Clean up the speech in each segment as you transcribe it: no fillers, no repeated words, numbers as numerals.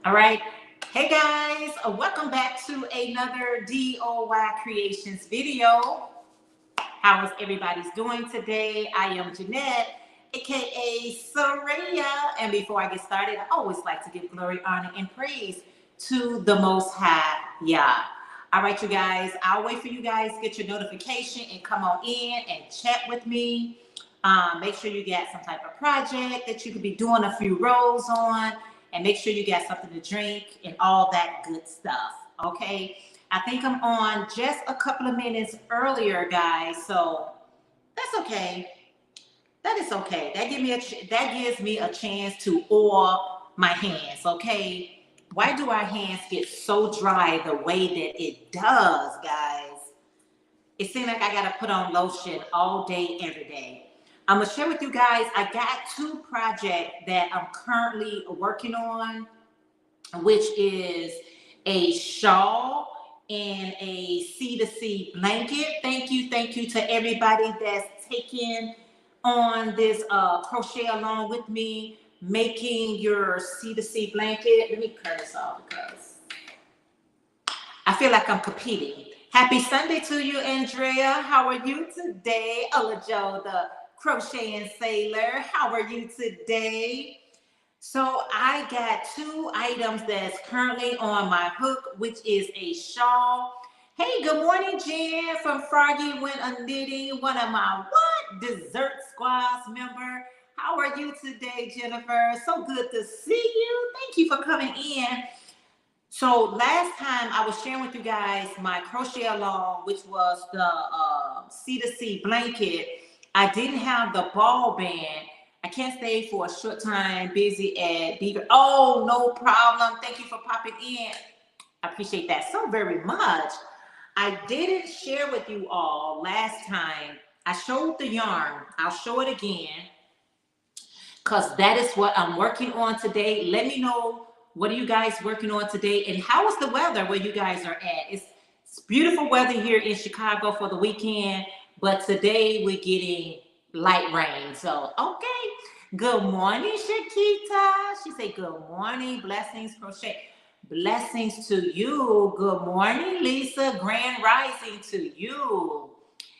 All right. Hey guys, welcome back to another DOY Creations video. How is everybody's doing today? I am Jeanette, aka Sarayah. And before I get started, I always like to give glory, honor, and praise to the Most High Yah. All right, you guys, I'll wait for you guys to get your notification and come on in and chat with me. Make sure you get some type of project that you could be doing a few roles on, and make sure you get something to drink and all that good stuff. Okay. I think I'm on just a couple of minutes earlier, guys. So that's okay. That is okay. That gives me a chance to oil my hands. Okay. Why do our hands get so dry the way that it does, guys? It seems like I gotta put on lotion all day, every day. I'm gonna share with you guys. I got two projects that I'm currently working on, which is a shawl and a C2C blanket. Thank you to everybody that's taking on this crochet along with me, making your C2C blanket. Let me cut this off because I feel like I'm competing. Happy Sunday to you, Andrea. How are you today? Ola Joe, the crocheting sailor. How are you today? So I got two items that's currently on my hook, which is a shawl. Hey, good morning, Jen from Froggy Went a Knitting, one of my dessert squads member. How are you today, Jennifer? So good to see you. Thank you for coming in. So last time I was sharing with you guys my crochet along, which was the C2C blanket. I didn't have the ball band. I can't stay for a short time, busy at Beaver. Oh, no problem. Thank you for popping in. I appreciate that so very much. I didn't share with you all last time. I showed the yarn. I'll show it again because that is what I'm working on today. Let me know, what are you guys working on today? And how is the weather where you guys are at? It's beautiful weather here in Chicago for the weekend, but today we're getting light rain. So, okay. Good morning, Shakita. She said, good morning. Blessings, crochet. Blessings to you. Good morning, Lisa. Grand rising to you.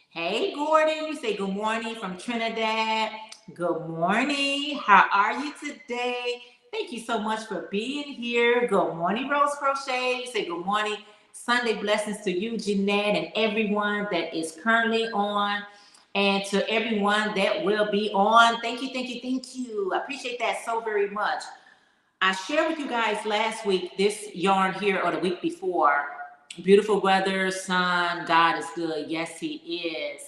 Hey, Gordon. You say good morning from Trinidad. Good morning. How are you today? Thank you so much for being here. Good morning, Rose Crochet. You say good morning. Sunday blessings to you, Jeanette, and everyone that is currently on, and to everyone that will be on. Thank you. I appreciate that so very much. I shared with you guys last week this yarn here, or the week before. Beautiful weather, sun, God is good. Yes, He is.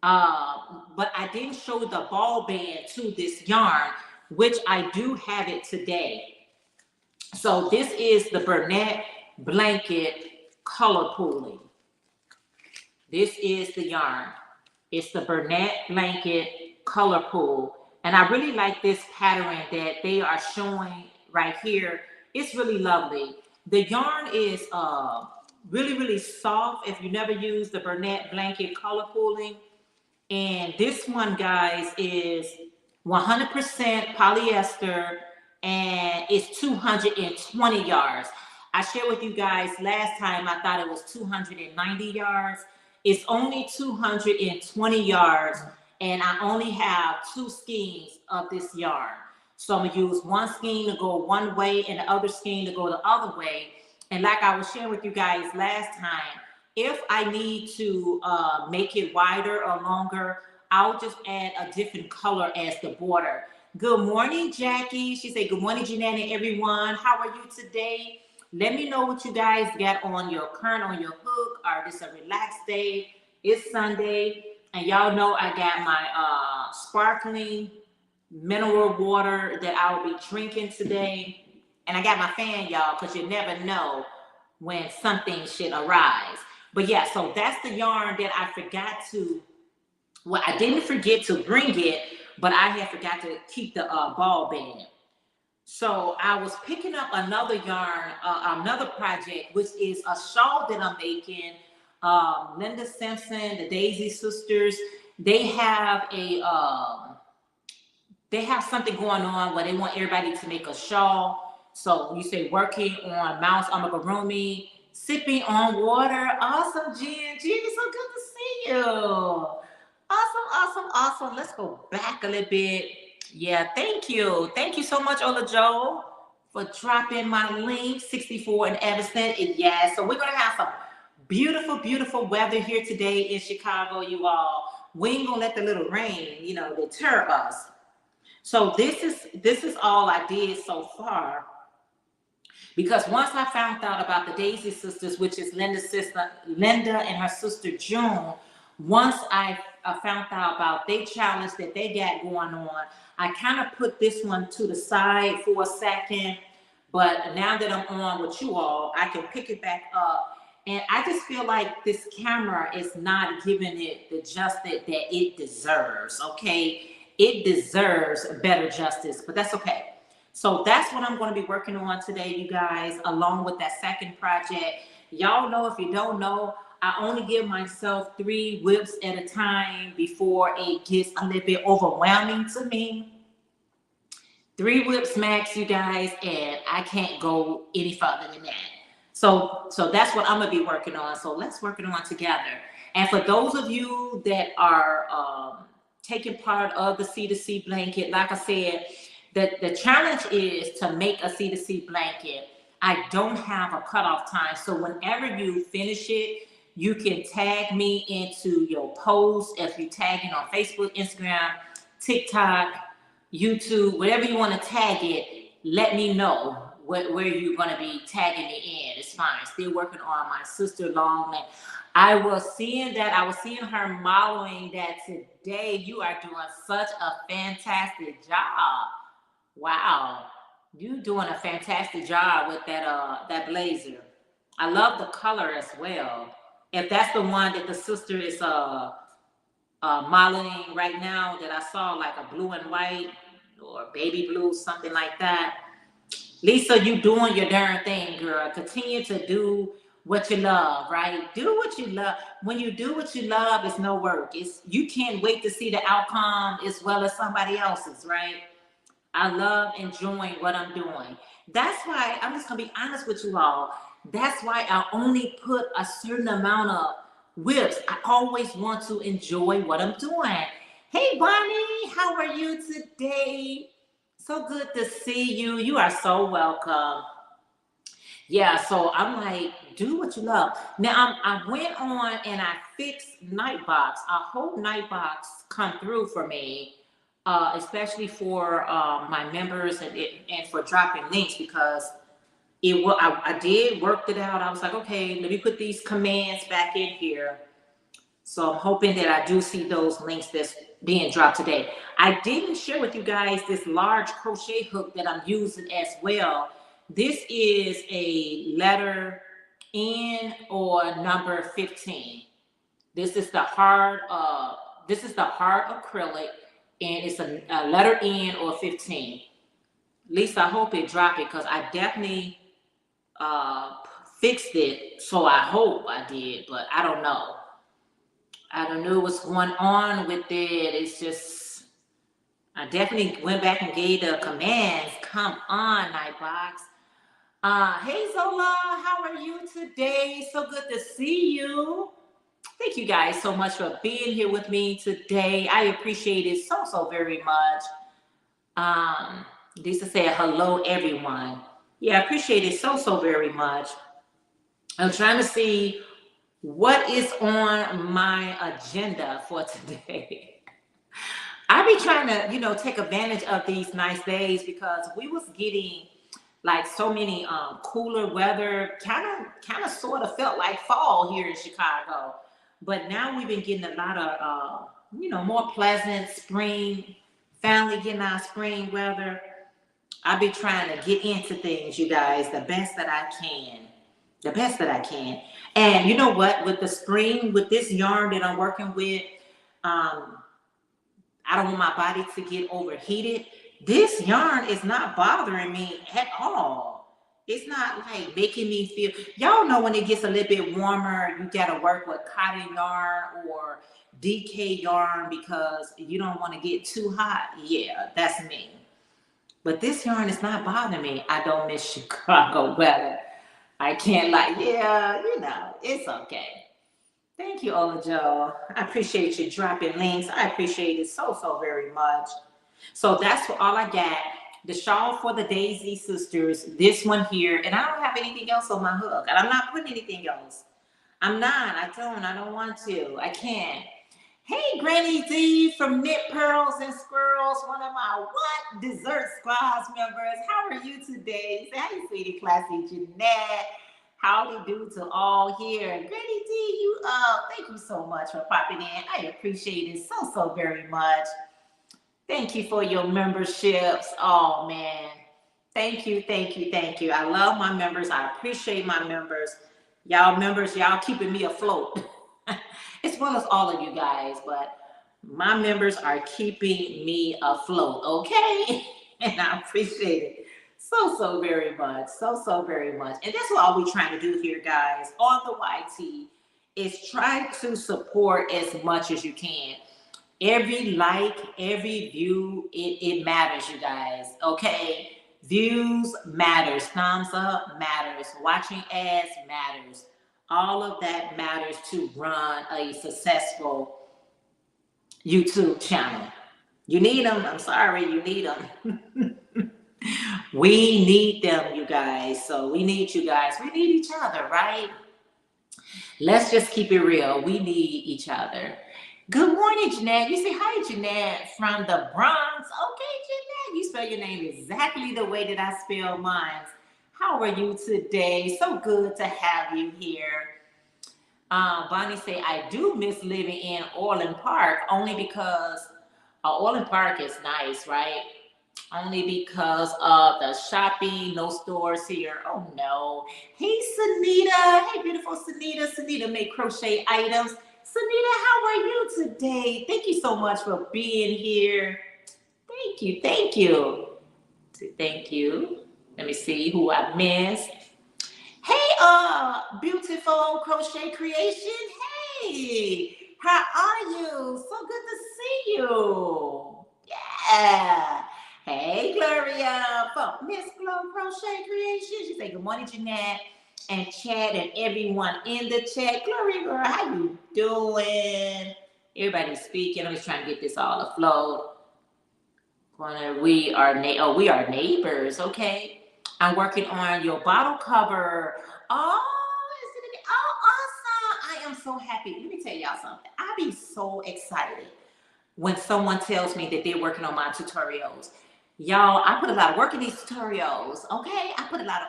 But I didn't show the ball band to this yarn, which I do have it today. So this is the Burnett blanket color pooling. This is the yarn. It's the Burnett blanket color pool. And I really like this pattern that they are showing right here. It's really lovely. The yarn is really soft if you never use the Burnett blanket color pooling. And this one, guys, is 100% polyester, and it's 220 yards. I shared with you guys last time, I thought it was 290 yards. It's only 220 yards, and I only have two skeins of this yarn. So I'm gonna use one skein to go one way and the other skein to go the other way. And like I was sharing with you guys last time, if I need to make it wider or longer, I'll just add a different color as the border. Good morning, Jackie. She said, good morning, Jeanette and everyone. How are you today? Let me know what you guys got on your hook, or this a relaxed day. It's Sunday, and y'all know I got my sparkling mineral water that I will be drinking today. And I got my fan, y'all, because you never know when something should arise. But yeah, so that's the yarn that I forgot to, well, I didn't forget to bring it, but I had forgot to keep the ball band. So I was picking up another yarn, another project, which is a shawl that I'm making. Linda Simpson, the Daisy Sisters, they have something going on where they want everybody to make a shawl. So you say working on mouse amigurumi, sipping on water. Awesome, Jen. Jen, it's so good to see you. Awesome, awesome, awesome. Let's go back a little bit. Yeah, thank you. Thank you so much, Ola Joe, for dropping my link, 64 in Evanston. And yeah, so we're going to have some beautiful, beautiful weather here today in Chicago, you all. We ain't going to let the little rain, deter us. So this is all I did so far. Because once I found out about the Daisy Sisters, which is Linda's sister, Linda and her sister June, once I found out about their challenge that they got going on, I kind of put this one to the side for a second. But now that I'm on with you all, I can pick it back up. And I just feel like this camera is not giving it the justice that it deserves, okay? It deserves better justice, but that's okay. So that's what I'm going to be working on today, you guys, along with that second project. Y'all know, if you don't know, I only give myself 3 whips at a time before it gets a little bit overwhelming to me. 3 whips max, you guys, and I can't go any further than that. So that's what I'm going to be working on. So let's work it on together. And for those of you that are taking part of the C2C blanket, like I said, the challenge is to make a C2C blanket. I don't have a cutoff time. So whenever you finish it, you can tag me into your post. If you tag it on Facebook, Instagram, TikTok, YouTube, whatever you want to tag it, let me know where you're going to be tagging it in. It's fine. Still working on my sister Longman. I was seeing her modeling that today. You are doing such a fantastic job. Wow, you doing a fantastic job with that blazer. I love the color as well. If that's the one that the sister is modeling right now, that I saw, like a blue and white or baby blue, something like that. Lisa, you doing your darn thing, girl. Continue to do what you love, right? Do what you love. When you do what you love, it's no work. You can't wait to see the outcome as well as somebody else's, right? I love enjoying what I'm doing. That's why I'm just gonna be honest with you all. That's why I only put a certain amount of whips. I always want to enjoy what I'm doing. Hey, Bonnie, how are you today? So good to see you. You are so welcome. Yeah, so I'm like, do what you love. Now I went on and I fixed Nightbox. I hope Nightbox come through for me. Especially for my members and for dropping links, because I did work it out. I was like, okay, let me put these commands back in here. So I'm hoping that I do see those links that's being dropped today. I didn't share with you guys this large crochet hook that I'm using as well. This is a letter N or number 15. This is the hard acrylic. And it's a letter N or 15. At least I hope it dropped it, because I definitely fixed it. So I hope I did, but I don't know. I don't know what's going on with it. It's just, I definitely went back and gave the commands. Come on, Nightbox. Hey, Zola, how are you today? So good to see you. Thank you guys so much for being here with me today. I appreciate it so very much. Lisa said, hello, everyone. Yeah, I appreciate it so very much. I'm trying to see what is on my agenda for today. I be trying to, take advantage of these nice days, because we was getting like so many cooler weather, kind of sort of felt like fall here in Chicago. But now we've been getting a lot of, more pleasant spring, finally getting our spring weather. I've been trying to get into things, you guys, the best that I can. And you know what? With the spring, with this yarn that I'm working with, I don't want my body to get overheated. This yarn is not bothering me at all. It's not like making me feel, y'all know when it gets a little bit warmer, you gotta work with cotton yarn or DK yarn because you don't want to get too hot. Yeah, that's me. But this yarn is not bothering me. I don't miss Chicago weather. I can't lie. Yeah, it's okay. Thank you, Ola Joe. I appreciate you dropping links. I appreciate it so very much. So that's all I got. The shawl for the Daisy Sisters. This one here. And I don't have anything else on my hook. And I'm not putting anything else. I'm not. I don't want to. I can't. Hey, Granny D from Knit Pearls and Squirrels, one of my Dessert Squads members. How are you today? Say hi, sweetie, classy Jeanette. Howdy do to all here. Granny D, you up. Thank you so much for popping in. I appreciate it so very much. Thank you for your memberships. Oh, man. Thank you. I love my members. I appreciate my members. Y'all members, y'all keeping me afloat. As well as all of you guys, but my members are keeping me afloat, okay? And I appreciate it so very much. So very much. And that's what we're trying to do here, guys, on the YT, is try to support as much as you can. Every like, every view, it matters, you guys, okay? Views matters, thumbs up matters, watching ads matters. All of that matters to run a successful YouTube channel. You need them. I'm sorry, you need them. We need them, you guys. So we need you guys. We need each other, right? Let's just keep it real. We need each other. Good morning, Jeanette. You say hi, Jeanette, from the Bronx. Okay, Jeanette, you spell your name exactly the way that I spell mine. How are you today? So good to have you here. Bonnie say, I do miss living in Orland Park only because Orland Park is nice, right? Only because of the shopping, no stores here. Oh no. Hey, Sunita. Hey, beautiful Sunita. Sunita make crochet items. Sunita, how are you today? Thank you so much for being here. Thank you. Thank you. Let me see who I missed. Hey, beautiful crochet creation. Hey, how are you? So good to see you. Yeah. Hey, Gloria from Miss Glow Crochet Creation. She say good morning, Jeanette, and Chad and everyone in the chat. Gloria, girl, how you doing? Everybody's speaking. I'm just trying to get this all afloat. We are neighbors, okay? I'm working on your bottle cover. Awesome. I am so happy. Let me tell y'all something. I be so excited when someone tells me that they're working on my tutorials. Y'all, I put a lot of work in these tutorials, okay? I put a lot of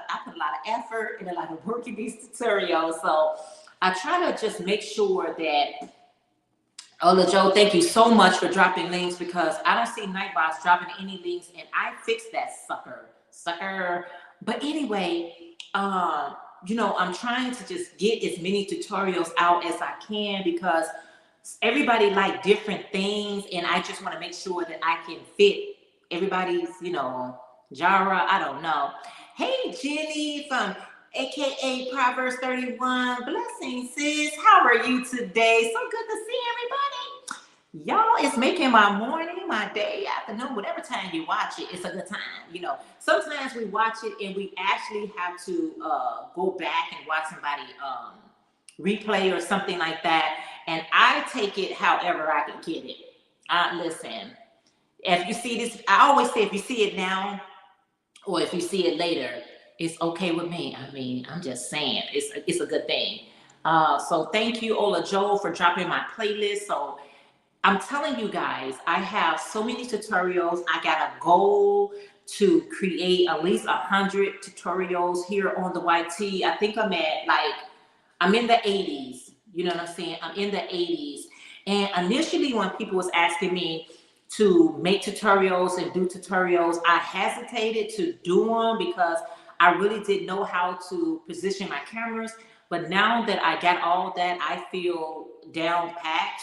effort and a lot of work in these tutorials. So I try to just make sure that Ola Joe, thank you so much for dropping links, because I don't see Nightbox dropping any links, and I fixed that sucker. But anyway, I'm trying to just get as many tutorials out as I can, because everybody like different things, and I just want to make sure that I can fit everybody's, genre. I don't know. Hey, Jenny from AKA Proverbs 31. Blessings, sis. How are you today? So good to see everybody. Y'all, it's making my morning, my day, afternoon, whatever time you watch it, it's a good time. Sometimes we watch it and we actually have to go back and watch somebody replay or something like that. And I take it however I can get it. Listen, if you see this, I always say if you see it now or if you see it later, it's okay with me. I mean, I'm just saying, it's a good thing. So thank you, Ola Joe, for dropping my playlist. So I'm telling you guys, I have so many tutorials. I got a goal to create at least 100 tutorials here on the YT. I think I'm in the 80s. You know what I'm saying? I'm in the 80s. And initially when people was asking me to make tutorials and do tutorials, I hesitated to do them because I really didn't know how to position my cameras. But now that I got all that, I feel down pat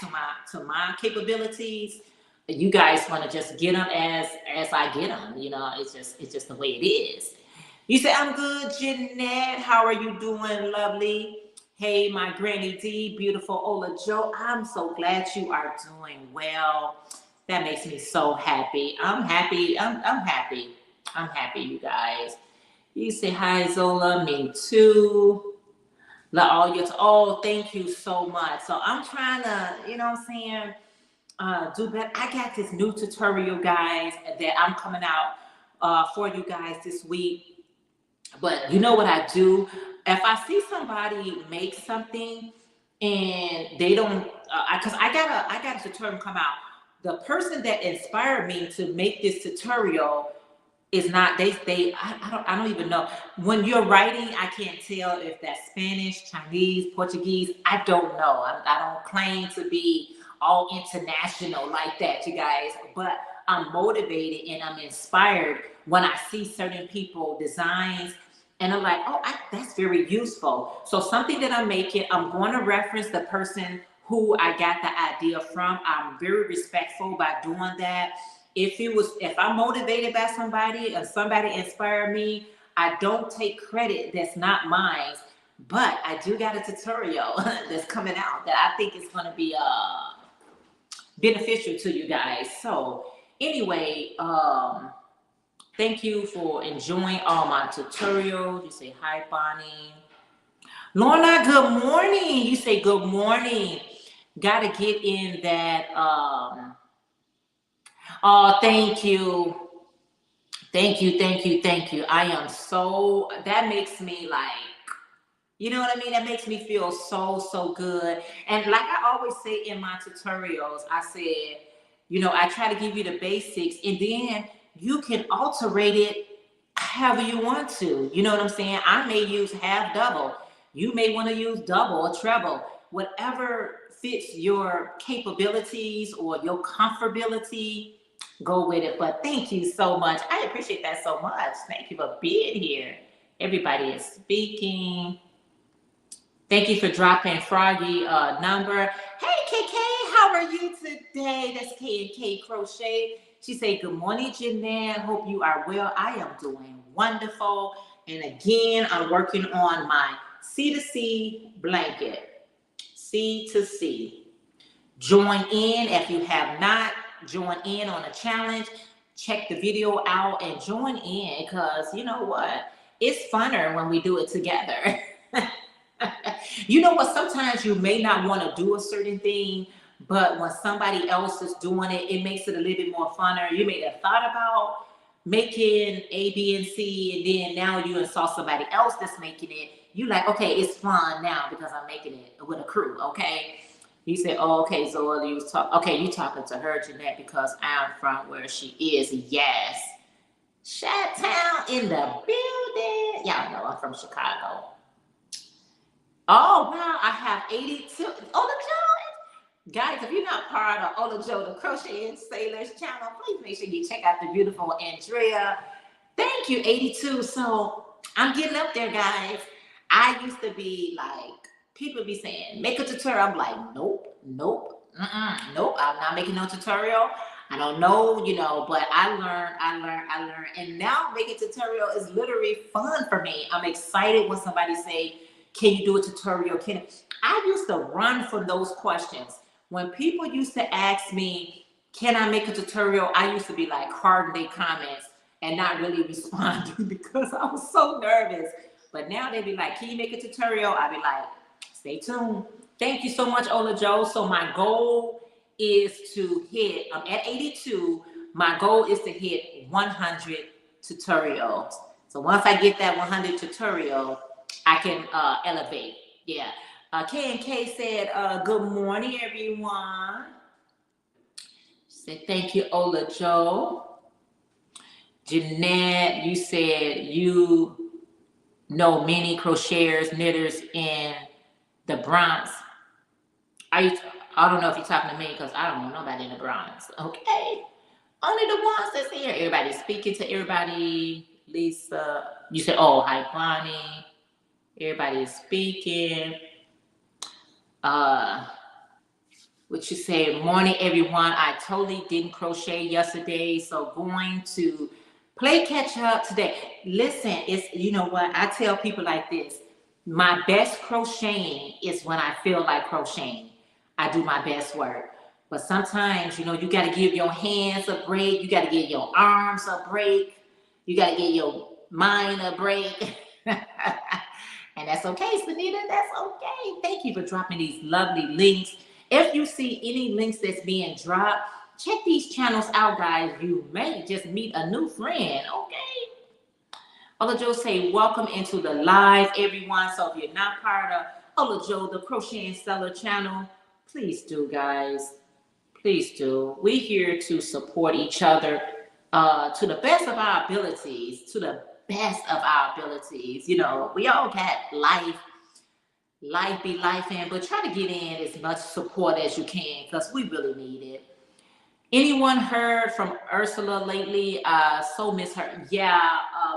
to my capabilities. You guys want to just get them as I get them. It's just the way it is. You say, I'm good, Jeanette. How are you doing, lovely? Hey, my Granny D, beautiful Ola Joe. I'm so glad you are doing well. That makes me so happy. I'm happy. I'm happy. I'm happy, you guys. You say hi, Zola. Me too. Oh, thank you so much. So I'm trying to, you know what I'm saying, do better. I got this new tutorial, guys, that I'm coming out for you guys this week. But you know what I do? If I see somebody make something and they don't, because I got a tutorial come out. The person that inspired me to make this tutorial is not I don't even know. When you're writing, I can't tell if that's Spanish, Chinese, Portuguese. I don't know. I don't claim to be all international like that, you guys, but I'm motivated and I'm inspired when I see certain people designs and I'm like, oh, that's very useful. So something that I'm making, I'm going to reference the person who I got the idea from. I'm very respectful by doing that. If I'm motivated by somebody or somebody inspired me, I don't take credit that's not mine. But I do got a tutorial that's coming out that I think is going to be beneficial to you guys. So anyway, thank you for enjoying all my tutorials. You say hi, Bonnie. Lorna, good morning. You say good morning. Got to get in that. Oh, thank you. Thank you, thank you, thank you. I am so, that makes me like, you know what I mean? That makes me feel so, so good. And like I always say in my tutorials, I said, you know, I try to give you the basics and then you can alterate it however you want to. You know what I'm saying? I may use half double. You may want to use double or treble. Whatever fits your capabilities or your comfortability, go with it. But thank you so much. I appreciate that so much. Thank you for being here. Everybody is speaking. Thank you for dropping Froggy number. Hey KK, how are you today? That's K&K Crochet. She said, good morning, Jeanette. Hope you are well. I am doing wonderful. And again, I'm working on my C2C blanket. C2C. Join in if you have not joined in on a challenge. Check the video out and join in because you know what? It's funner when we do it together. You know what? Sometimes you may not want to do a certain thing, but when somebody else is doing it, it makes it a little bit more funner. You may have thought about making A, B, and C, and then now you saw somebody else that's making it. You like, okay, it's fun now because I'm making it with a crew, okay? He said, oh, okay, Zola, you was okay, you talking to her, Jeanette, because I'm from where she is. Yes. Chi-Town in the building. Y'all know I'm from Chicago. Oh, wow, I have 82. Ola Joe. Guys, if you're not part of Ola Joe, the Crochet and Sailors channel, please make sure you check out the beautiful Andrea. Thank you, 82. So I'm getting up there, guys. I used to be like, people be saying, make a tutorial. I'm like, nope, nope, nope. I'm not making no tutorial. I don't know, you know, but I learned. And now making tutorial is literally fun for me. I'm excited when somebody say, can you do a tutorial? I used to run from those questions. When people used to ask me, can I make a tutorial? I used to be like hard in their comments and not really responding because I was so nervous. But now they be like, can you make a tutorial? I be like, stay tuned. Thank you so much, Ola Joe. So my goal is to hit, I'm at 82. My goal is to hit 100 tutorials. So once I get that 100 tutorial, I can elevate. Yeah. K&K said, good morning, everyone. She said, thank you, Ola Joe. Jeanette, you said you know many crocheters, knitters in the Bronx. I don't know if you're talking to me because I don't know nobody in the Bronx. Okay. Only the ones that's here. Everybody's speaking to everybody. Lisa, you said, oh, hi, Bonnie. Everybody is speaking. What you say? Morning, everyone. I totally didn't crochet yesterday, so going to play catch up today. Listen, it's, you know what? I tell people like this. My best crocheting is when I feel like crocheting. I do my best work. But sometimes, you know, you got to give your hands a break. You got to give your arms a break. You got to get your mind a break. And that's okay, Sunita. That's okay. Thank you for dropping these lovely links. If you see any links that's being dropped, check these channels out, guys. You may just meet a new friend, okay? Ola Joe say, welcome into the live, everyone. So if you're not part of Ola Joe, the Crochet and Seller channel, please do, guys. Please do. We're here to support each other to the best of our abilities, to the best of our abilities. You know, we all got life be life in, but try to get in as much support as you can because we really need it. Anyone heard from Ursula lately? So miss her. Yeah,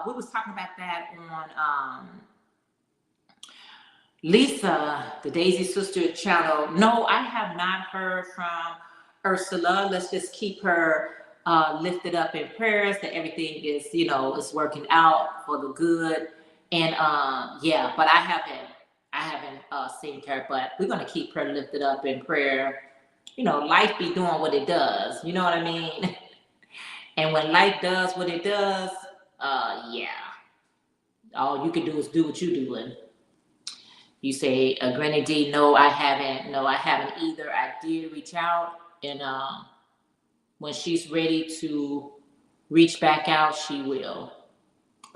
we was talking about that on Lisa, the Daisy Sister channel. No, I have not heard from Ursula. Let's just keep her lifted up in prayers that everything is, you know, is working out for the good. And yeah, but I haven't seen her, but we're gonna keep her lifted up in prayer. You know, life be doing what it does. You know what I mean? And when life does what it does, yeah, all you can do is do what you're doing. You say, Granny D, no, I haven't. No, I haven't either. I did reach out, and when she's ready to reach back out, she will.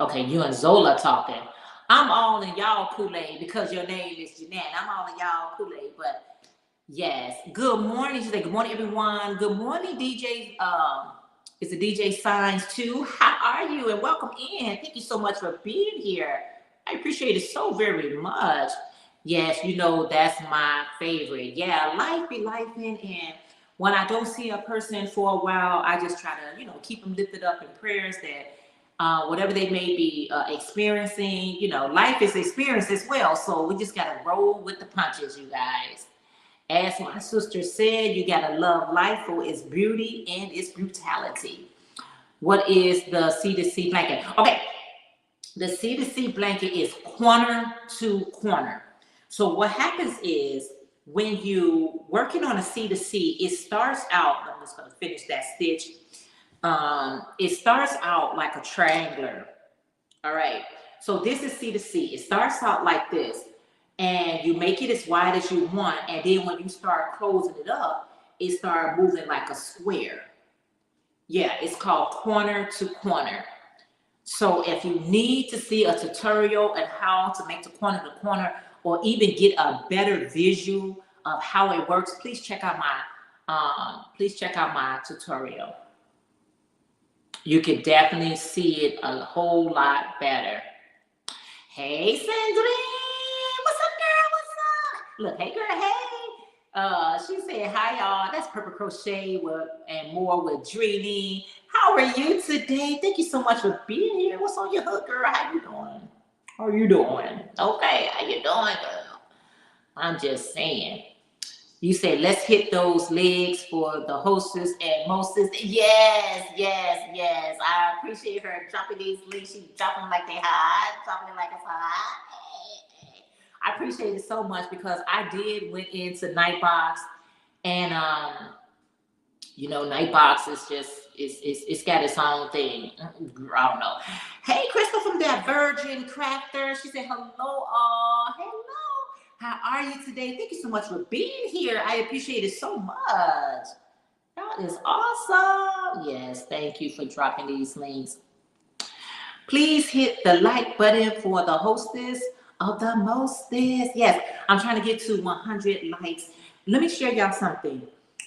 Okay, you and Zola talking. I'm all in y'all Kool-Aid because your name is Jeanette. I'm all in y'all Kool-Aid, but yes. Good morning. She said, good morning, everyone. Good morning, DJ. It's a DJ Signs too. How are you? And welcome in. Thank you so much for being here. I appreciate it so very much. Yes, you know, that's my favorite. Yeah, life be life in. And when I don't see a person for a while, I just try to, you know, keep them lifted up in prayers that whatever they may be experiencing, you know, life is experience as well. So we just got to roll with the punches, you guys. As my sister said, you got to love life for its beauty and its brutality. What is the C2C blanket? Okay, the C2C blanket is corner to corner. So what happens is when you working on a C2C, it starts out, I'm just going to finish that stitch. It starts out like a triangular. All right. So this is C2C. It starts out like this, and you make it as wide as you want. And then when you start closing it up, it starts moving like a square. Yeah, it's called corner to corner. So if you need to see a tutorial on how to make the corner to corner, or even get a better visual of how it works, please check out my tutorial. You can definitely see it a whole lot better. Hey, Sandrine, what's up, girl? What's up? Look, hey, girl, hey. She said, hi, y'all. That's Purple Crochet and more with Dreamy. How are you today? Thank you so much for being here. What's on your hook, girl? How you doing? How you doing? Okay, how you doing, girl? I'm just saying. You said, let's hit those legs for the hostess and mostess. Yes. I appreciate her dropping these links. She's dropping them like they hot, dropping it like it's hot. I appreciate it so much because I went into Nightbox, and you know, Nightbox is just it's got its own thing. I don't know. Hey, Crystal from that Virgin Crafter. She said, hello, all. Hello. How are you today? Thank you so much for being here. I appreciate it so much. That is awesome. Yes, thank you for dropping these links. Please hit the like button for the hostess of the mostest. Yes, I'm trying to get to 100 likes. Let me share y'all something.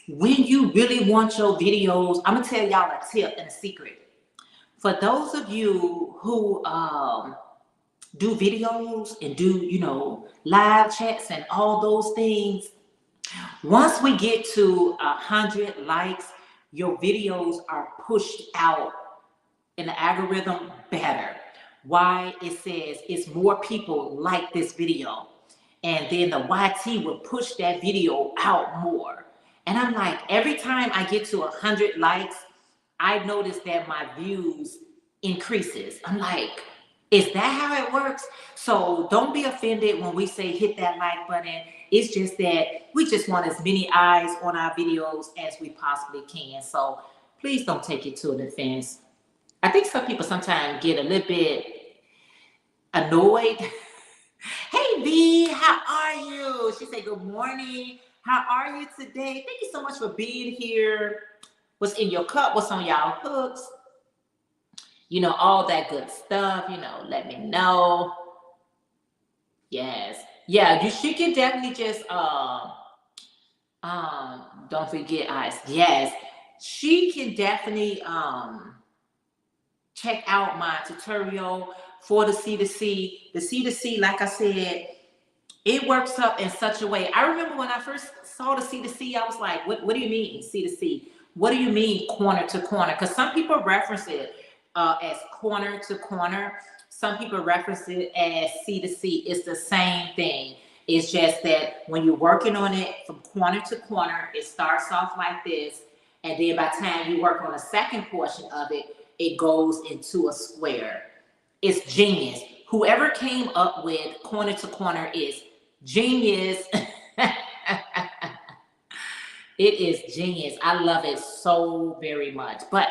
When you really want your videos, I'm going to tell y'all a tip and a secret. For those of you who do videos and do, you know, live chats and all those things, once we get to 100 likes, your videos are pushed out in the algorithm better. Why? It says it's more people like this video, and then the YT will push that video out more. And I'm like, every time I get to 100 likes, I notice that my views increases. I'm like, is that how it works? So don't be offended when we say hit that like button. It's just that we just want as many eyes on our videos as we possibly can. So please don't take it to an offense. I think some people sometimes get a little bit annoyed. Hey V, how are you? She said, good morning. How are you today? Thank you so much for being here. What's in your cup? What's on y'all hooks? You know, all that good stuff. You know, let me know. Yes. Yeah, she can definitely just don't forget eyes. Yes. She can definitely check out my tutorial for the C2C. The C2C, like I said, it works up in such a way. I remember when I first saw the C2C, I was like, what do you mean C2C? What do you mean corner to corner? Because some people reference it as corner to corner. Some people reference it as C2C. It's the same thing. It's just that when you're working on it from corner to corner, it starts off like this. And then by the time you work on the second portion of it, it goes into a square. It's genius. Whoever came up with corner to corner is genius. It is genius. I love it so very much. But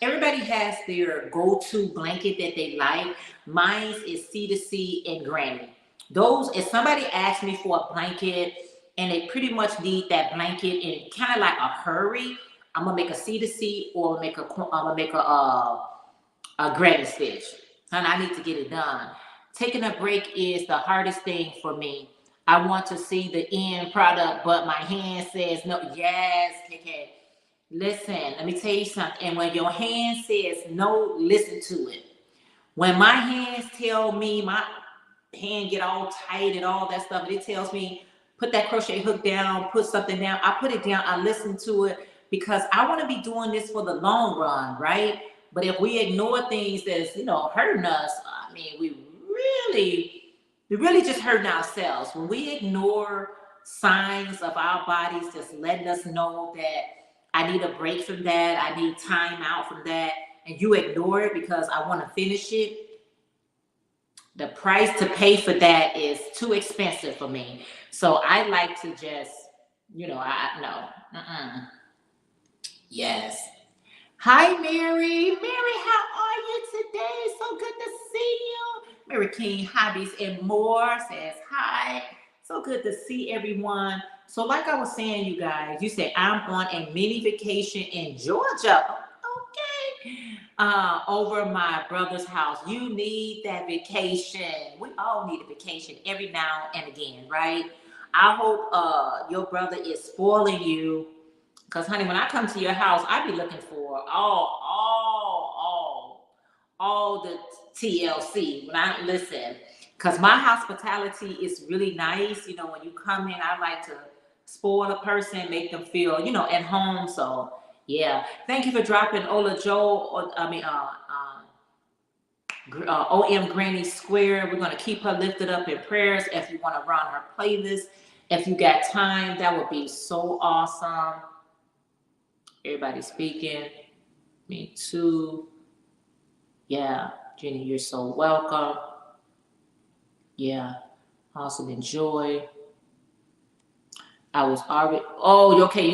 everybody has their go-to blanket that they like. Mine is C2C and Granny. Those, if somebody asks me for a blanket and they pretty much need that blanket in kind of like a hurry, I'm gonna make a C2C or I'm gonna make a Granny stitch. And I need to get it done. Taking a break is the hardest thing for me. I want to see the end product, but my hand says no. Yes, KK. Listen, let me tell you something. And when your hand says no, listen to it. When my hands tell me, my hand get all tight and all that stuff, and it tells me, put that crochet hook down, put something down. I put it down, I listen to it because I want to be doing this for the long run, right? But if we ignore things that's, hurting us, I mean, we really just hurting ourselves. When we ignore signs of our bodies just letting us know that I need a break from that, I need time out from that, and you ignore it because I want to finish it, the price to pay for that is too expensive for me. So I like to just, Yes. Hi, Mary. Mary, how are you today? So good to see you. Mary King Hobbies and More says hi. So good to see everyone. So like I was saying, you guys, you said I'm on a mini vacation in Georgia. Okay. Over my brother's house. You need that vacation. We all need a vacation every now and again, right? I hope your brother is spoiling you. Because, honey, when I come to your house, I be looking for all the TLC. Listen, because my hospitality is really nice. When you come in, I like to spoil a person, make them feel, at home. So, yeah. Thank you for dropping Ola Joe. OM Granny Square. We're going to keep her lifted up in prayers. If you want to run her playlist, if you got time, that would be so awesome. Everybody speaking. Me too. Yeah. Jenny, you're so welcome. Yeah. Awesome. Enjoy. I was already, okay.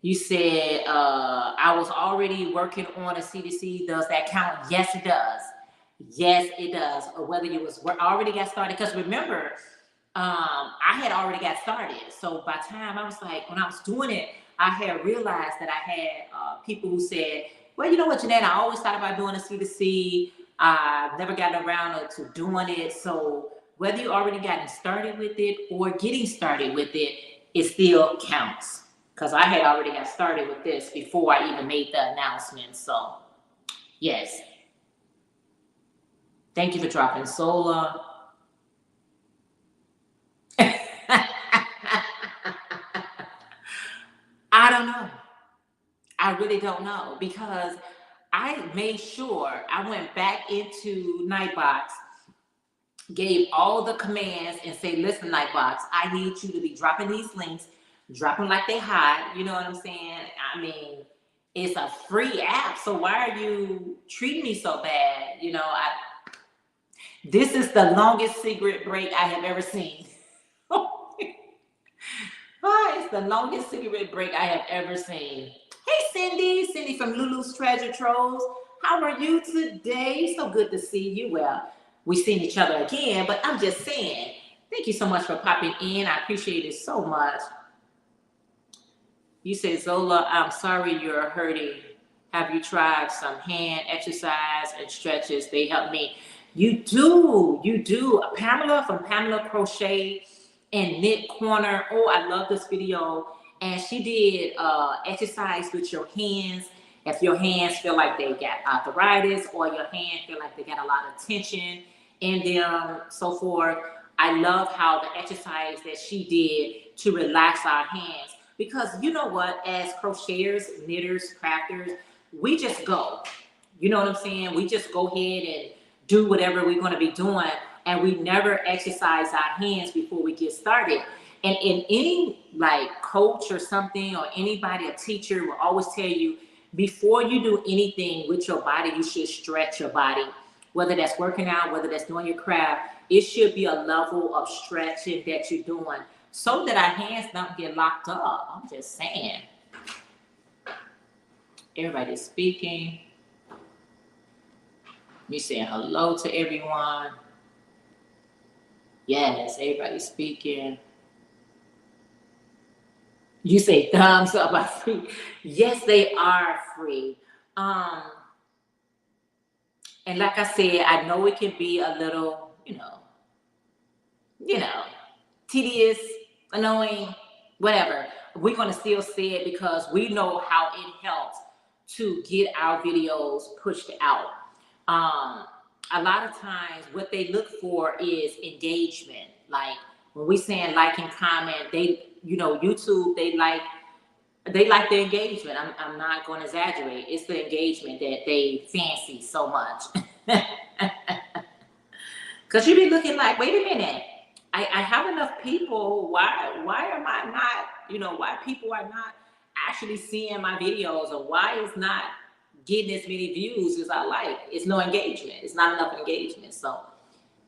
You said I was already working on a C2C. Does that count? Yes, it does. Yes, it does. Or whether you already got started. Because remember, I had already got started. So by the time I was like, when I was doing it, I had realized that I had people who said, well, you know what, Jeanette, I always thought about doing a C2C. I've never gotten around to doing it. So whether you already gotten started with it or getting started with it, it still counts. Because I had already got started with this before I even made the announcement. So, yes. Thank you for dropping Sola. I don't know. I really don't know because I made sure I went back into Nightbox, gave all the commands and say, listen, Nightbox, I need you to be dropping these links, dropping like they hot. You know what I'm saying? I mean, it's a free app. So why are you treating me so bad? This is the longest cigarette break I have ever seen. It's the longest cigarette break I have ever seen. Hey, Cindy from Lulu's Treasure Trolls. How are you today? So good to see you. Well, we've seen each other again, but I'm just saying, thank you so much for popping in. I appreciate it so much. You said, Zola, I'm sorry you're hurting. Have you tried some hand exercise and stretches? They help me. You do. Pamela from Pamela Crochet and Knit Corner. Oh, I love this video. And she did exercise with your hands. If your hands feel like they got arthritis or your hands feel like they got a lot of tension in them, so forth. I love how the exercise that she did to relax our hands. Because you know what, as crocheters, knitters, crafters, we just go. You know what I'm saying? We just go ahead and do whatever we're going to be doing, and we never exercise our hands before we get started. And in any like coach or something, or anybody, a teacher will always tell you, before you do anything with your body, you should stretch your body. Whether that's working out, whether that's doing your craft, it should be a level of stretching that you're doing so that our hands don't get locked up. I'm just saying. Everybody's speaking. You saying hello to everyone. Yes, everybody's speaking. You say thumbs up are free. Yes, they are free. And like I said, I know it can be a little, tedious, annoying, whatever. We're going to still say it because we know how it helps to get our videos pushed out. A lot of times what they look for is engagement. Like when we saying like and comment, YouTube, they like the engagement. I'm not going to exaggerate. It's the engagement that they fancy so much. Because you be looking like, wait a minute, I have enough people. Why am I not, why people are not actually seeing my videos, or why is not getting as many views as I like? It's no engagement. It's not enough engagement. So,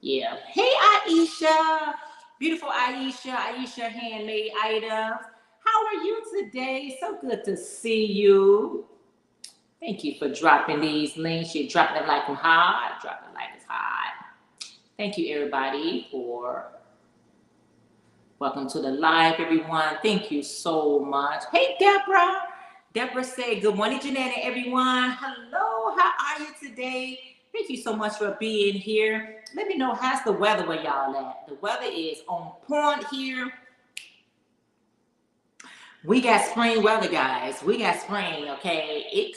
yeah. Hey, Aisha. Beautiful Aisha handmade items. How are you today? So good to see you. Thank you for dropping these links. You're dropping it like I'm hot. Dropping it like it's hot. Thank you, everybody, for welcome to the live, everyone. Thank you so much. Hey, Deborah. Deborah said, good morning, Jeanette and everyone. Hello, how are you today? Thank you so much for being here. Let me know, how's the weather where y'all at? The weather is on point here. We got spring weather, guys. We got spring, okay?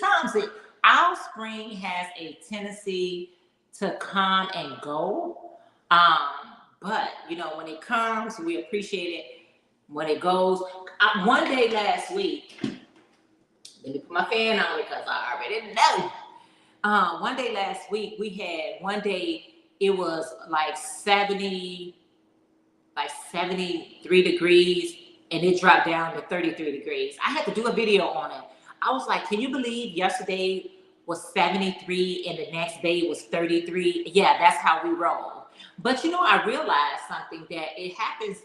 Our spring has a tendency to come and go. But, when it comes, we appreciate it. When it goes, one day last week, let me put my fan on because I already know. One day last week, it was like 73 degrees, and it dropped down to 33 degrees. I had to do a video on it. I was like, can you believe yesterday was 73 and the next day was 33? Yeah, that's how we roll. But I realized something, that it happens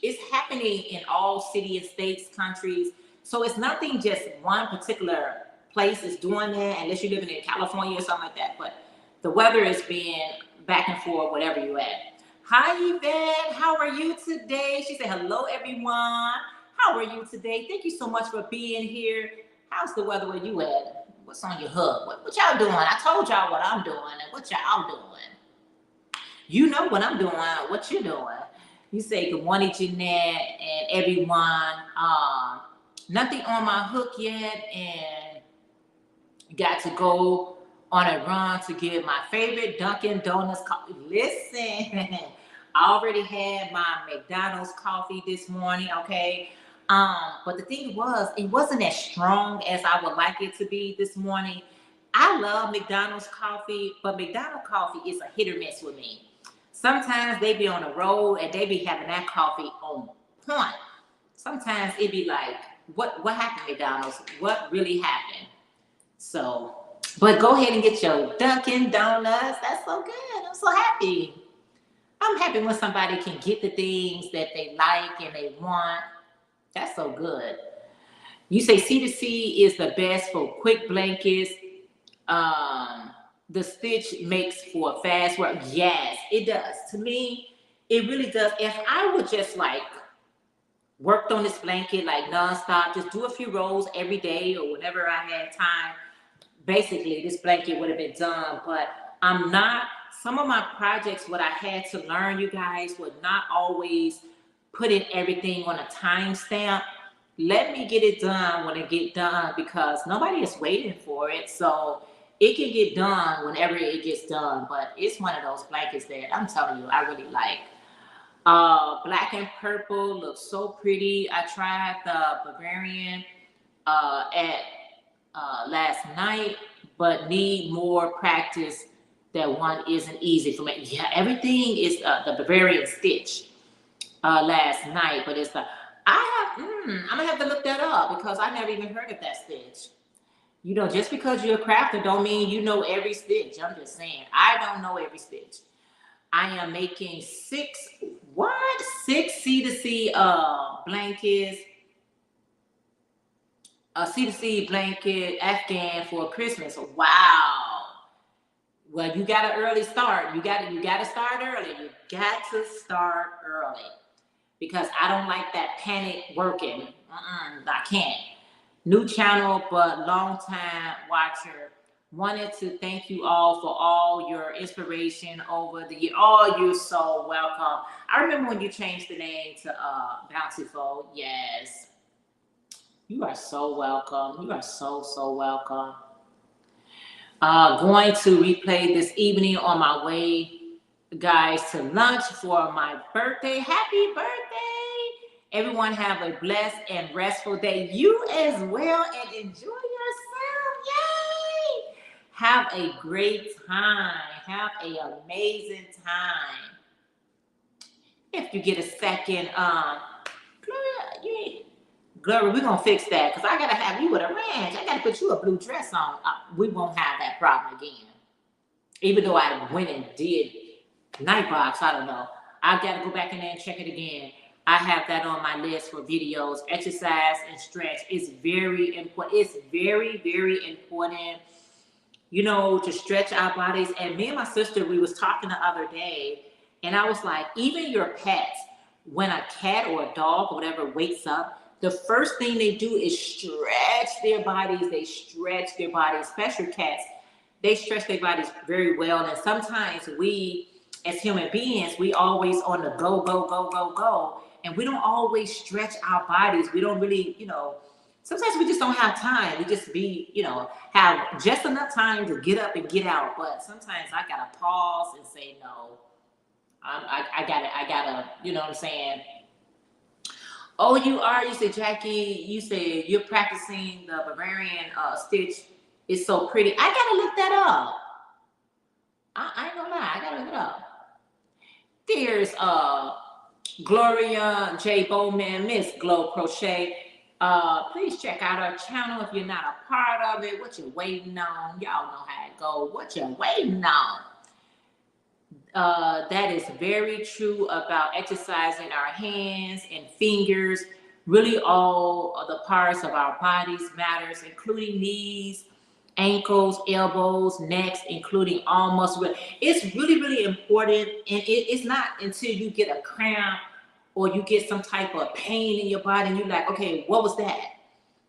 it's happening in all cities, states, countries. So it's nothing just one particular place is doing that, unless you're living in California or something like that. But the weather is being back and forth, whatever you're at. Hi, Yvette. How are you today? She said, hello, everyone. How are you today? Thank you so much for being here. How's the weather where you at? What's on your hook? What y'all doing? I told y'all what I'm doing and what y'all doing. You know what I'm doing, what you doing. You say, good morning, Jeanette and everyone. Nothing on my hook yet, and got to go on a run to get my favorite Dunkin' Donuts coffee. Listen, I already had my McDonald's coffee this morning, okay? But the thing was, it wasn't as strong as I would like it to be this morning. I love McDonald's coffee, but McDonald's coffee is a hit or miss with me. Sometimes they be on the road and they be having that coffee on point. Sometimes it be like, what happened, McDonald's? What really happened? So, but go ahead and get your Dunkin' Donuts. That's so good. I'm so happy. I'm happy when somebody can get the things that they like and they want. That's so good. You say C2C is the best for quick blankets The stitch makes for fast work. Yes, it does. To me, it really does. If I would just like worked on this blanket like nonstop, just do a few rows every day or whenever I had time, basically this blanket would have been done. But I'm not. Some of my projects, what I had to learn, you guys, would not always putting everything on a time stamp. Let me get it done when it get done, because nobody is waiting for it. So it can get done whenever it gets done. But it's one of those blankets that I'm telling you, I really like. Black and purple looks so pretty. I tried the Bavarian at last night, but need more practice. That one isn't easy for me. Yeah, everything is the Bavarian stitch last night, but it's the I'm gonna have to look that up because I never even heard of that stitch. You know, just because you're a crafter don't mean you know every stitch. I'm just saying, I don't know every stitch. I am making six C2C blankets, a C2C blanket Afghan for Christmas. Wow. Well, you got an early start. You got to start early. You got to start early, because I don't like that panic working. I can't. New channel, but long time watcher. Wanted to thank you all for all your inspiration over the year. Oh, you're so welcome. I remember when you changed the name to Bountiful. Yes. You are so welcome. You are so welcome. Going to replay this evening on my way, guys, to lunch for my birthday. Happy birthday! Everyone have a blessed and restful day. You as well, and enjoy yourself. Yay! Have a great time. Have an amazing time. If you get a second, Glory, we're going to fix that, because I got to have you with a ranch. I got to put you a blue dress on. We won't have that problem again. Even though I went and did Nightbox, I don't know. I got to go back in there and check it again. I have that on my list for videos. Exercise and stretch is very important. It's very, very important, you know, to stretch our bodies. And me and my sister, we was talking the other day, and I was like, even your pets, when a cat or a dog or whatever wakes up, the first thing they do is stretch their bodies. They stretch their bodies, especially cats. They stretch their bodies very well. And sometimes we, as human beings, we always on the go. And we don't always stretch our bodies. We don't really, you know, sometimes we just don't have time. We just be, you know, have just enough time to get up and get out. But sometimes I got to pause and say, no, I gotta, you know what I'm saying? Oh, you said, Jackie, you said you're practicing the Bavarian stitch. It's so pretty. I gotta look that up. I ain't gonna lie, I gotta look it up. There's Gloria J. Bowman, Miss Glow Crochet. Please check out our channel if you're not a part of it. What you waiting on? Y'all know how it goes. What you waiting on? That is very true about exercising our hands and fingers. Really, all of the parts of our bodies matters, including knees, ankles, elbows, necks, including all muscles. It's really, really important. And it's not until you get a cramp or you get some type of pain in your body and you're like, okay, what was that?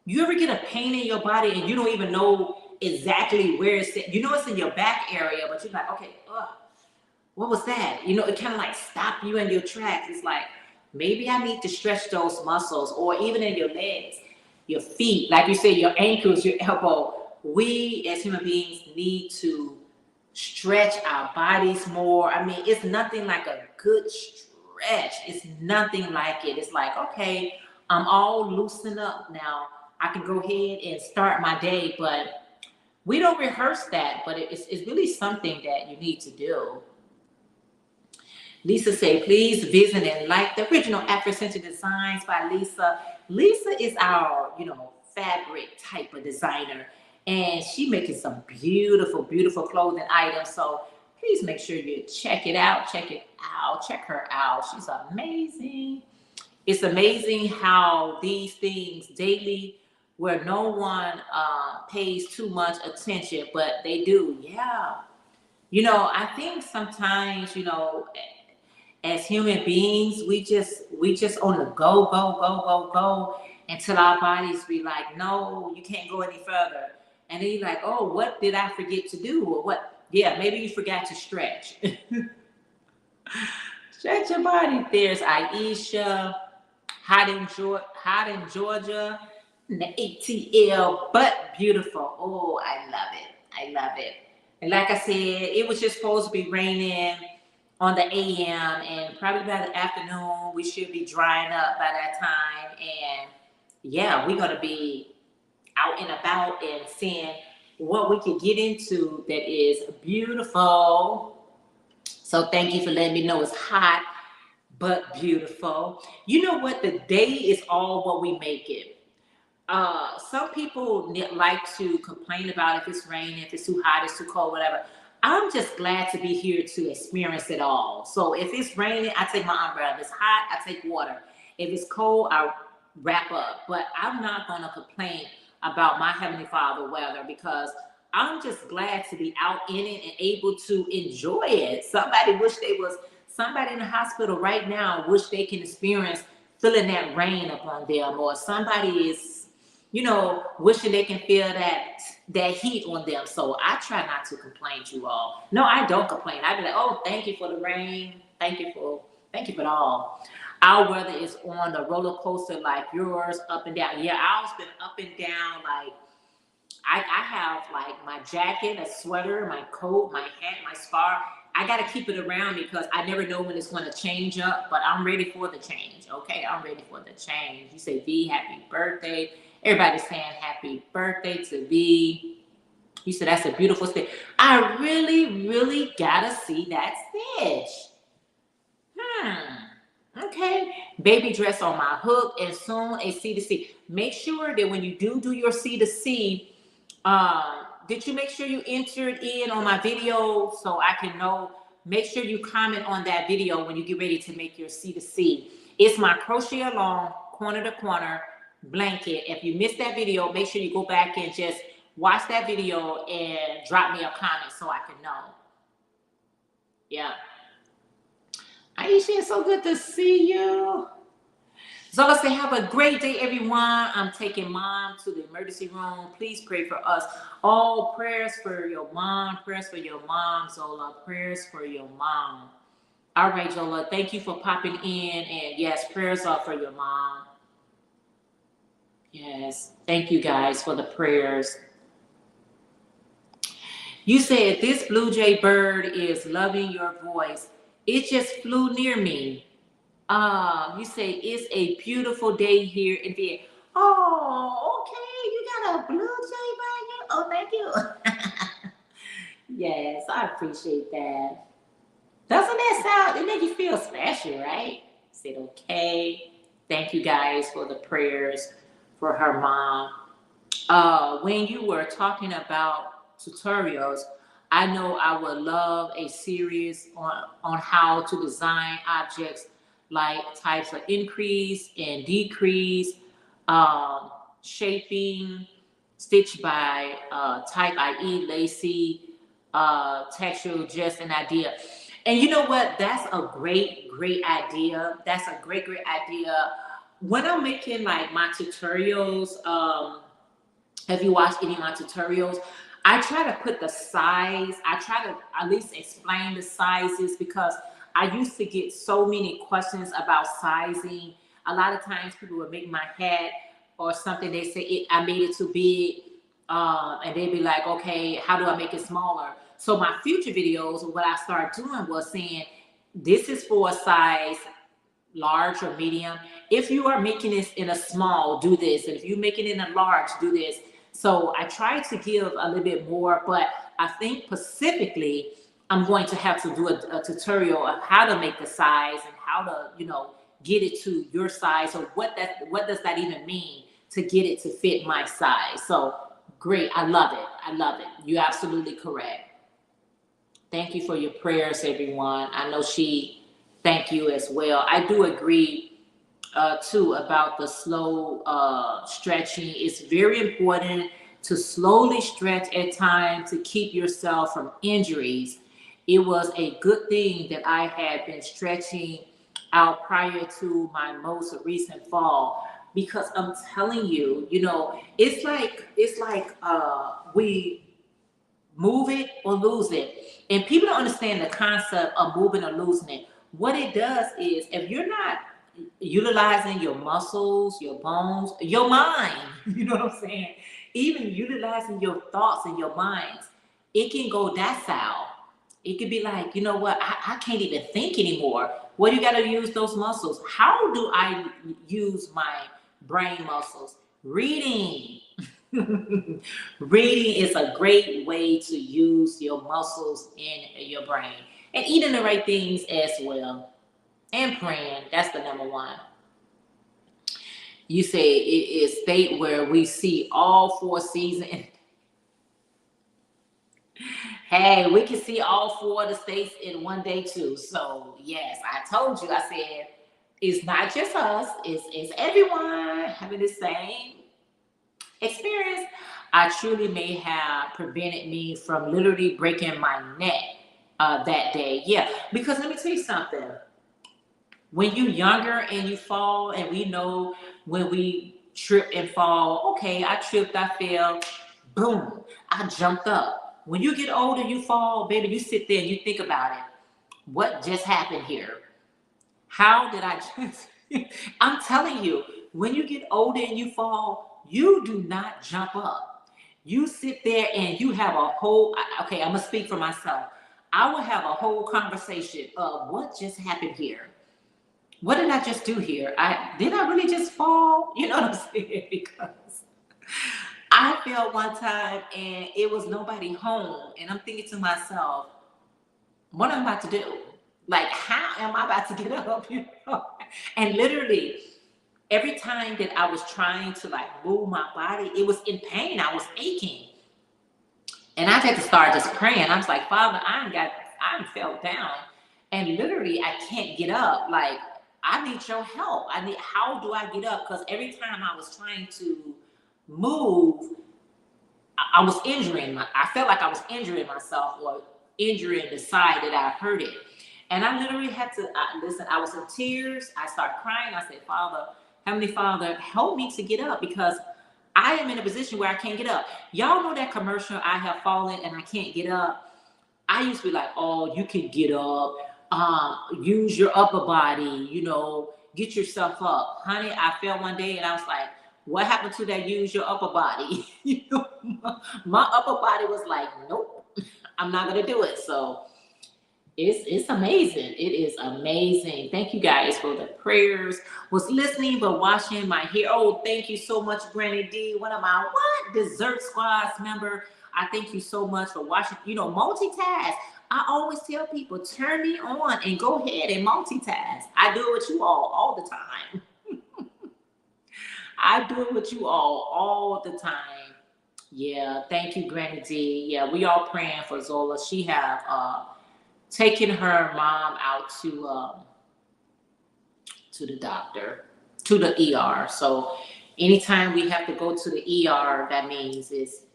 You ever get a pain in your body and you don't even know exactly where it's at? You know it's in your back area, but you're like, okay, what was that? You know, it kind of like stop you in your tracks. It's like, maybe I need to stretch those muscles, or even in your legs, your feet, like you said, your ankles, your elbow. We as human beings need to stretch our bodies more. I mean, it's nothing like a good stretch. It's nothing like it. It's like, okay, I'm all loosened up now. I can go ahead and start my day, but we don't rehearse that, but it's really something that you need to do. Lisa said, please visit and like the original Afrocentric Designs by Lisa. Lisa is our, you know, fabric type of designer, and she making some beautiful, beautiful clothing items. So please make sure you check it out. Check her out. She's amazing. It's amazing how these things daily where no one pays too much attention, but they do. Yeah. I think sometimes, as human beings, we just on the go until our bodies be like, no, you can't go any further. And then you're like, oh, what did I forget to do? Or what? Yeah, maybe you forgot to stretch. Stretch your body. There's Aisha, hot in Georgia, in the ATL, but beautiful. Oh, I love it. I love it. And like I said, it was just supposed to be raining on the AM, and probably by the afternoon we should be drying up by that time. And yeah, we're gonna be out and about and seeing what we can get into that is beautiful. So thank you for letting me know it's hot but beautiful. You know what? The day is all what we make it. Some people like to complain about if it's raining, if it's too hot, it's too cold, whatever. I'm just glad to be here to experience it all. So if it's raining, I take my umbrella. If it's hot, I take water. If it's cold, I wrap up. But I'm not going to complain about my Heavenly Father weather, because I'm just glad to be out in it and able to enjoy it. Somebody in the hospital right now wish they can experience feeling that rain upon them, or somebody is wishing they can feel that heat on them. So I try not to complain to you all. No, I don't complain. I be like, oh, thank you for the rain. Thank you for it all. Our weather is on the roller coaster like yours, up and down. Yeah, ours been up and down. Like I have like my jacket, a sweater, my coat, my hat, my scarf. I got to keep it around because I never know when it's going to change up, but I'm ready for the change. Okay, I'm ready for the change. You say, V, happy birthday. Everybody's saying happy birthday to V. You said that's a beautiful stitch. I really, really gotta see that stitch. Okay. Baby dress on my hook, and soon a C to C. Make sure that when you do your C to C, did you make sure you entered in on my video so I can know? Make sure you comment on that video when you get ready to make your C to C. It's my crochet along corner to corner blanket. If you missed that video, make sure you go back and just watch that video and drop me a comment so I can know. Yeah. Aisha, it's so good to see you. So let's say, have a great day, everyone. I'm taking Mom to the emergency room. Please pray for us. All prayers for your mom. Prayers for your mom, Zola. Prayers for your mom. All right, Zola. Thank you for popping in. And yes, prayers are for your mom. Yes. Thank you guys for the prayers. You said this blue jay bird is loving your voice. It just flew near me. You say it's a beautiful day here in the. Oh, okay. You got a blue jay by you. Oh, thank you. Yes, I appreciate that. Doesn't that sound? It make you feel special, right? I said okay. Thank you guys for the prayers for her mom. When you were talking about tutorials, I know I would love a series on how to design objects like types of increase and decrease, shaping, stitch by type, i.e. lacy, textual, just an idea. And you know what? That's a great idea. That's a great idea. When I'm making like my tutorials, have you watched any of my tutorials? I try to put the size, I try to at least explain the sizes, because I used to get so many questions about sizing. A lot of times people would make my hat or something, they say I made it too big, and they'd be like, okay, how do I make it smaller? So my future videos, what I started doing was saying, this is for a size large or medium. If you are making this in a small, do this. And if you're making it in a large, do this. So I try to give a little bit more, but I think specifically I'm going to have to do a tutorial of how to make the size and how to, get it to your size, or what does that even mean to get it to fit my size. So great. I love it. You're absolutely correct. Thank you for your prayers, everyone. I know she thanked you as well. I do agree too about the slow stretching. It's very important to slowly stretch at times to keep yourself from injuries. It was a good thing that I had been stretching out prior to my most recent fall, because I'm telling you, it's like we move it or lose it. And people don't understand the concept of moving or losing it. What it does is, if you're not utilizing your muscles, your bones, your mind, you know what I'm saying? Even utilizing your thoughts and your minds, it can go docile. It could be like, you know what, I can't even think anymore. What do you got to use those muscles? How do I use my brain muscles? Reading. Reading is a great way to use your muscles in your brain, and eating the right things as well, and praying. That's the number one. You say it is state where we see all four seasons. Hey, we can see all four of the states in one day too. So yes, I told you. I said it's not just us. It's everyone having the same experience. I truly may have prevented me from literally breaking my neck that day. Yeah, because let me tell you something. When you're younger and you fall, and we know when we trip and fall, okay, I tripped, I fell, boom, I jumped up. When you get older, you fall, baby, you sit there and you think about it. What just happened here? How did I just, I'm telling you, when you get older and you fall, you do not jump up. You sit there and you have a whole, okay, I'm gonna speak for myself. I will have a whole conversation of what just happened here. What did I just do here? Did I really just fall? You know what I'm saying? Because I fell one time and it was nobody home, and I'm thinking to myself, what am I about to do? Like, how am I about to get up? You know? And literally, every time that I was trying to like move my body, it was in pain. I was aching, and I had to start just praying. I was like, Father, I fell down, and literally I can't get up. Like, I need your help. How do I get up? Because every time I was trying to move, I was I felt like I was injuring myself, or injuring the side that I hurt it. And I literally had to listen. I was in tears. I started crying. I said, Father, Heavenly Father, help me to get up, because I am in a position where I can't get up. Y'all know that commercial, I have fallen and I can't get up. I used to be like, oh, you can get up. Use your upper body, get yourself up. Honey, I fell one day and I was like, what happened to that use your upper body? My upper body was like, nope, I'm not going to do it. So it's amazing. It is amazing. Thank you guys for the prayers. Was listening but watching my hair. Oh, thank you so much, Granny D. One of my Dessert Squad's member. I thank you so much for watching. Multitask. I always tell people, turn me on and go ahead and multitask. I do it with you all the time. I do it with you all the time. Yeah, thank you, Granny D. Yeah, we all praying for Zola. She have taken her mom out to the doctor, to the ER. So anytime we have to go to the ER, that means it's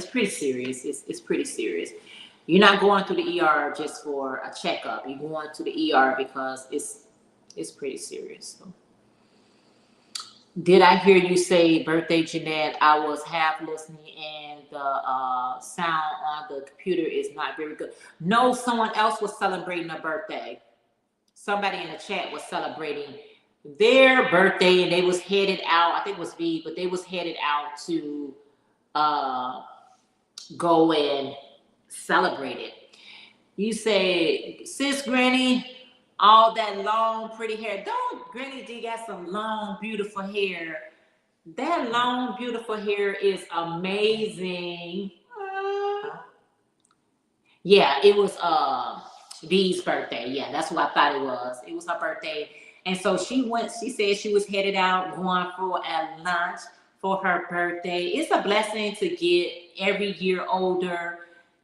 pretty serious. It's pretty serious. You're not going to the ER just for a checkup. You're going to the ER because it's pretty serious. So. Did I hear you say birthday, Jeanette? I was half listening and the sound on the computer is not very good. No, someone else was celebrating a birthday. Somebody in the chat was celebrating their birthday, and they was headed out. I think it was V, but they was headed out to go and celebrate it. You say, sis, Granny, all that long, pretty hair. Don't, Granny D got some long, beautiful hair. That long, beautiful hair is amazing. Yeah, it was V's birthday. Yeah, that's what I thought it was. It was her birthday. And so she said she was headed out, going for a lunch for her birthday. It's a blessing to get every year older,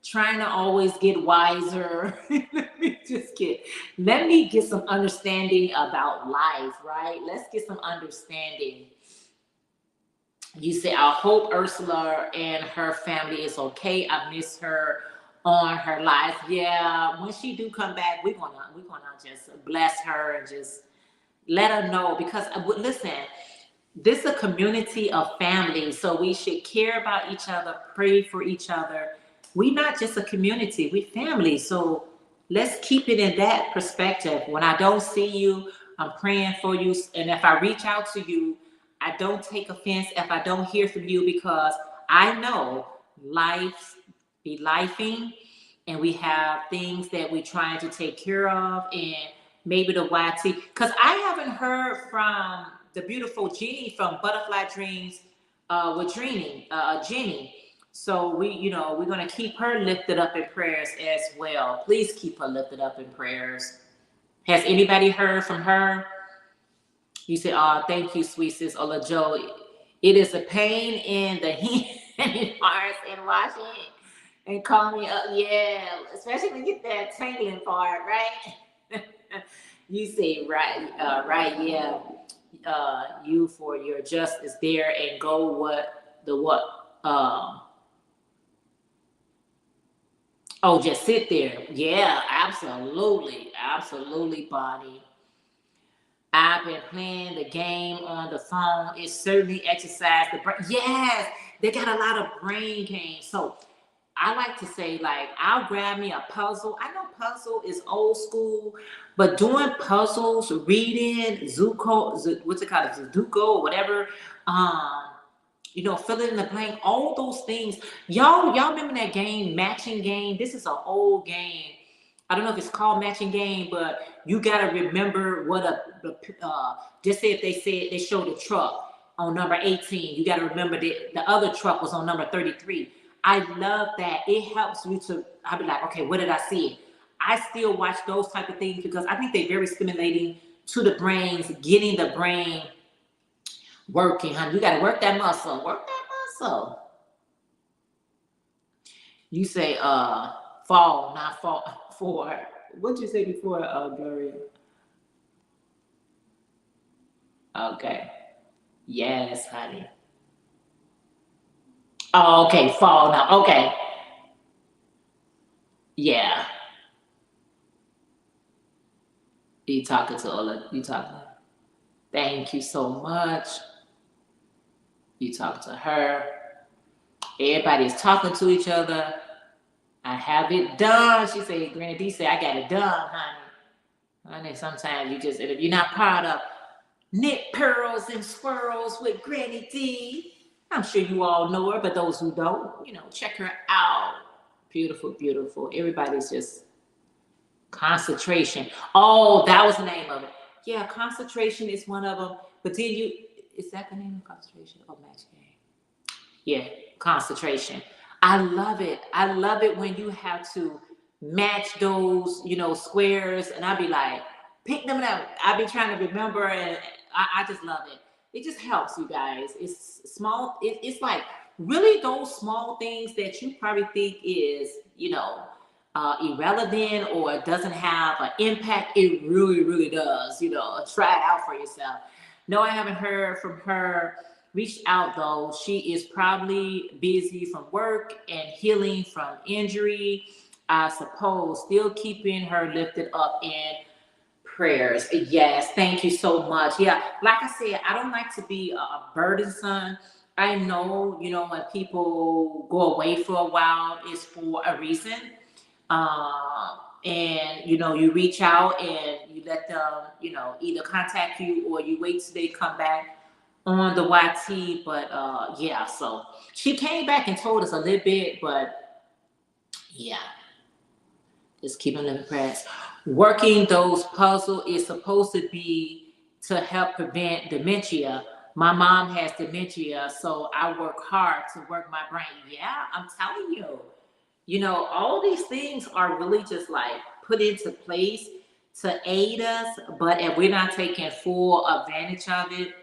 trying to always get wiser. Let me Just kidding. Let me get some understanding about life, right? Let's get some understanding. You say, I hope Ursula and her family is okay. I miss her on her life. Yeah, when she do come back, we're gonna just bless her and just let her know, because listen, this is a community of family, so we should care about each other, pray for each other. We not just a community, we family. So let's keep it in that perspective. When I don't see you, I'm praying for you. And if I reach out to you, I don't take offense if I don't hear from you, because I know life be lifing, and we have things that we're trying to take care of, and maybe the YT. Because I haven't heard from the beautiful Jeannie from Butterfly Dreams with Jenny. So we're gonna keep her lifted up in prayers as well. Please keep her lifted up in prayers. Has anybody heard from her? You say, "Oh, thank you, sweet sis Ola Joe. It is a pain in the hearts and washing and call me up." Yeah, especially when you get that tangling part, right? You say, right, yeah. You for your justice there, and go what. Oh, just sit there. Yeah, absolutely, Bonnie. I've been playing the game on the phone. It certainly exercised the brain. Yes, they got a lot of brain games. So I like to say, like, I'll grab me a puzzle. I know puzzle is old school, but doing puzzles, reading, what's it called, Sudoku or whatever, fill in the blank, all those things. Y'all remember that game, matching game? This is an old game. I don't know if it's called matching game, but you gotta remember what just say if they showed a truck on number 18, you gotta remember that the other truck was on number 33. I love that. It helps you to, I'll be like, okay, what did I see? I still watch those type of things because I think they're very stimulating to the brains, getting the brain working, honey. You gotta work that muscle. Work that muscle. You say fall, not fall for. What'd you say before, Gloria? Okay. Yes, honey. Oh, okay, fall now. Okay. Yeah. You talking to Ola? You talking? Thank you so much. You talk to her. Everybody's talking to each other. I have it done. She said, Granny D said, I got it done, honey. Honey, sometimes you just, if you're not part of Knit Pearls and Swirls with Granny D, I'm sure you all know her, but those who don't, check her out. Beautiful, beautiful. Everybody's just concentration. Oh, that was the name of it. Yeah, concentration is one of them. But then is that the name of concentration? Oh, match game. Yeah, concentration. I love it. I love it when you have to match those, squares, and I'll be like, pick them up. I'll be trying to remember, and I just love it. It just helps you guys. It's small. It's like really those small things that you probably think is, irrelevant or doesn't have an impact. It really, really does. Try it out for yourself. No, I haven't heard from her. Reached out though. She is probably busy from work and healing from injury, I suppose. Still keeping her lifted up in prayers. Yes, thank you so much. Yeah, like I said, I don't like to be burdensome. I know, when people go away for a while, it's for a reason. And you reach out and you let them, either contact you or you wait till they come back on the YT. But yeah, so she came back and told us a little bit, but yeah, just keep them living prayers. Working those puzzles is supposed to be to help prevent dementia. My mom has dementia, so I work hard to work my brain. Yeah, I'm telling you, all these things are really just like put into place to aid us. But if we're not taking full advantage of it,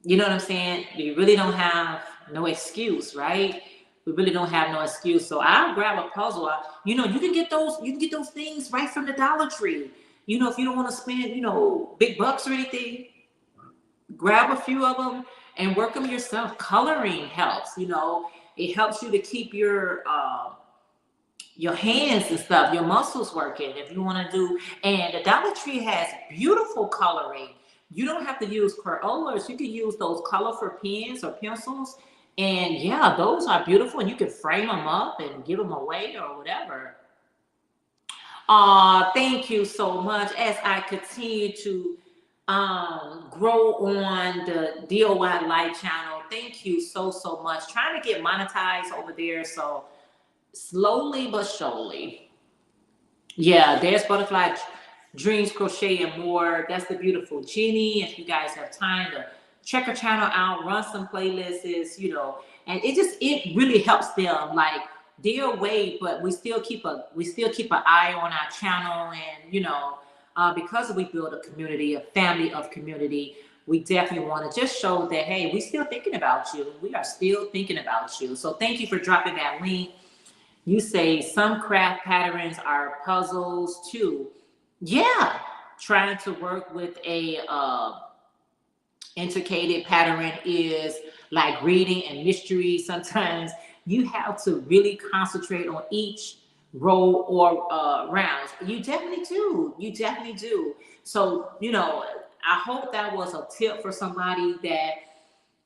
you know what I'm saying? You really don't have no excuse, right? we really don't have no excuse. So I'll grab a puzzle. You know, you can get those things right from the Dollar Tree. You know, if you don't want to spend, you know, big bucks or anything, grab a few of them and work them yourself. Coloring helps, you know. It helps you to keep your hands and stuff, your muscles working if you want to do. And the Dollar Tree has beautiful coloring. You don't have to use Crayolas. You can use those colorful pens or pencils. And yeah, those are beautiful. And you can frame them up and give them away or whatever. Thank you so much. As I continue to grow on the DOY Life channel, thank you so much. Trying to get monetized over there, so slowly but surely. Yeah, there's Butterfly Dreams Crochet and More. That's the beautiful Jenny. If you guys have time to check her channel out, run some playlists, you know, and it really helps them. Like, they're away, but we still keep an eye on our channel, and you know, because we build a community, a family of community, we definitely want to just show that, hey, we still thinking about you. We are still thinking about you. So thank you for dropping that link. You say some craft patterns are puzzles too. Yeah, trying to work with a intricate pattern is like reading and mystery. Sometimes you have to really concentrate on each row or rounds. You definitely do. So, you know, I hope that was a tip for somebody that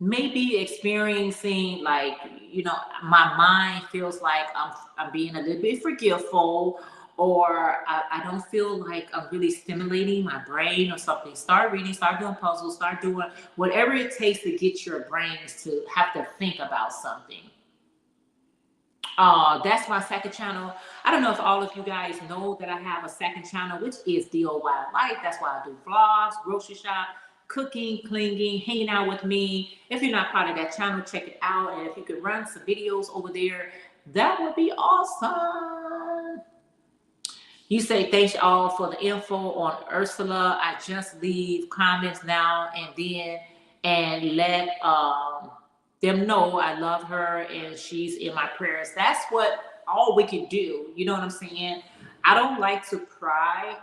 may be experiencing, like, you know, my mind feels like I'm being a little bit forgetful, or I don't feel like I'm really stimulating my brain or something. Start reading, start doing puzzles, start doing whatever it takes to get your brains to have to think about something. That's my second channel. I don't know if all of you guys know that I have a second channel, which is DOY Life. That's why I do vlogs, grocery shop, cooking, cleaning, hanging out with me. If you're not part of that channel, check it out. And if you could run some videos over there, that would be awesome. You say, thanks all for the info on Ursula. I just leave comments now and then and let them know I love her and she's in my prayers. That's what all we can do. You know what I'm saying? I don't like to pry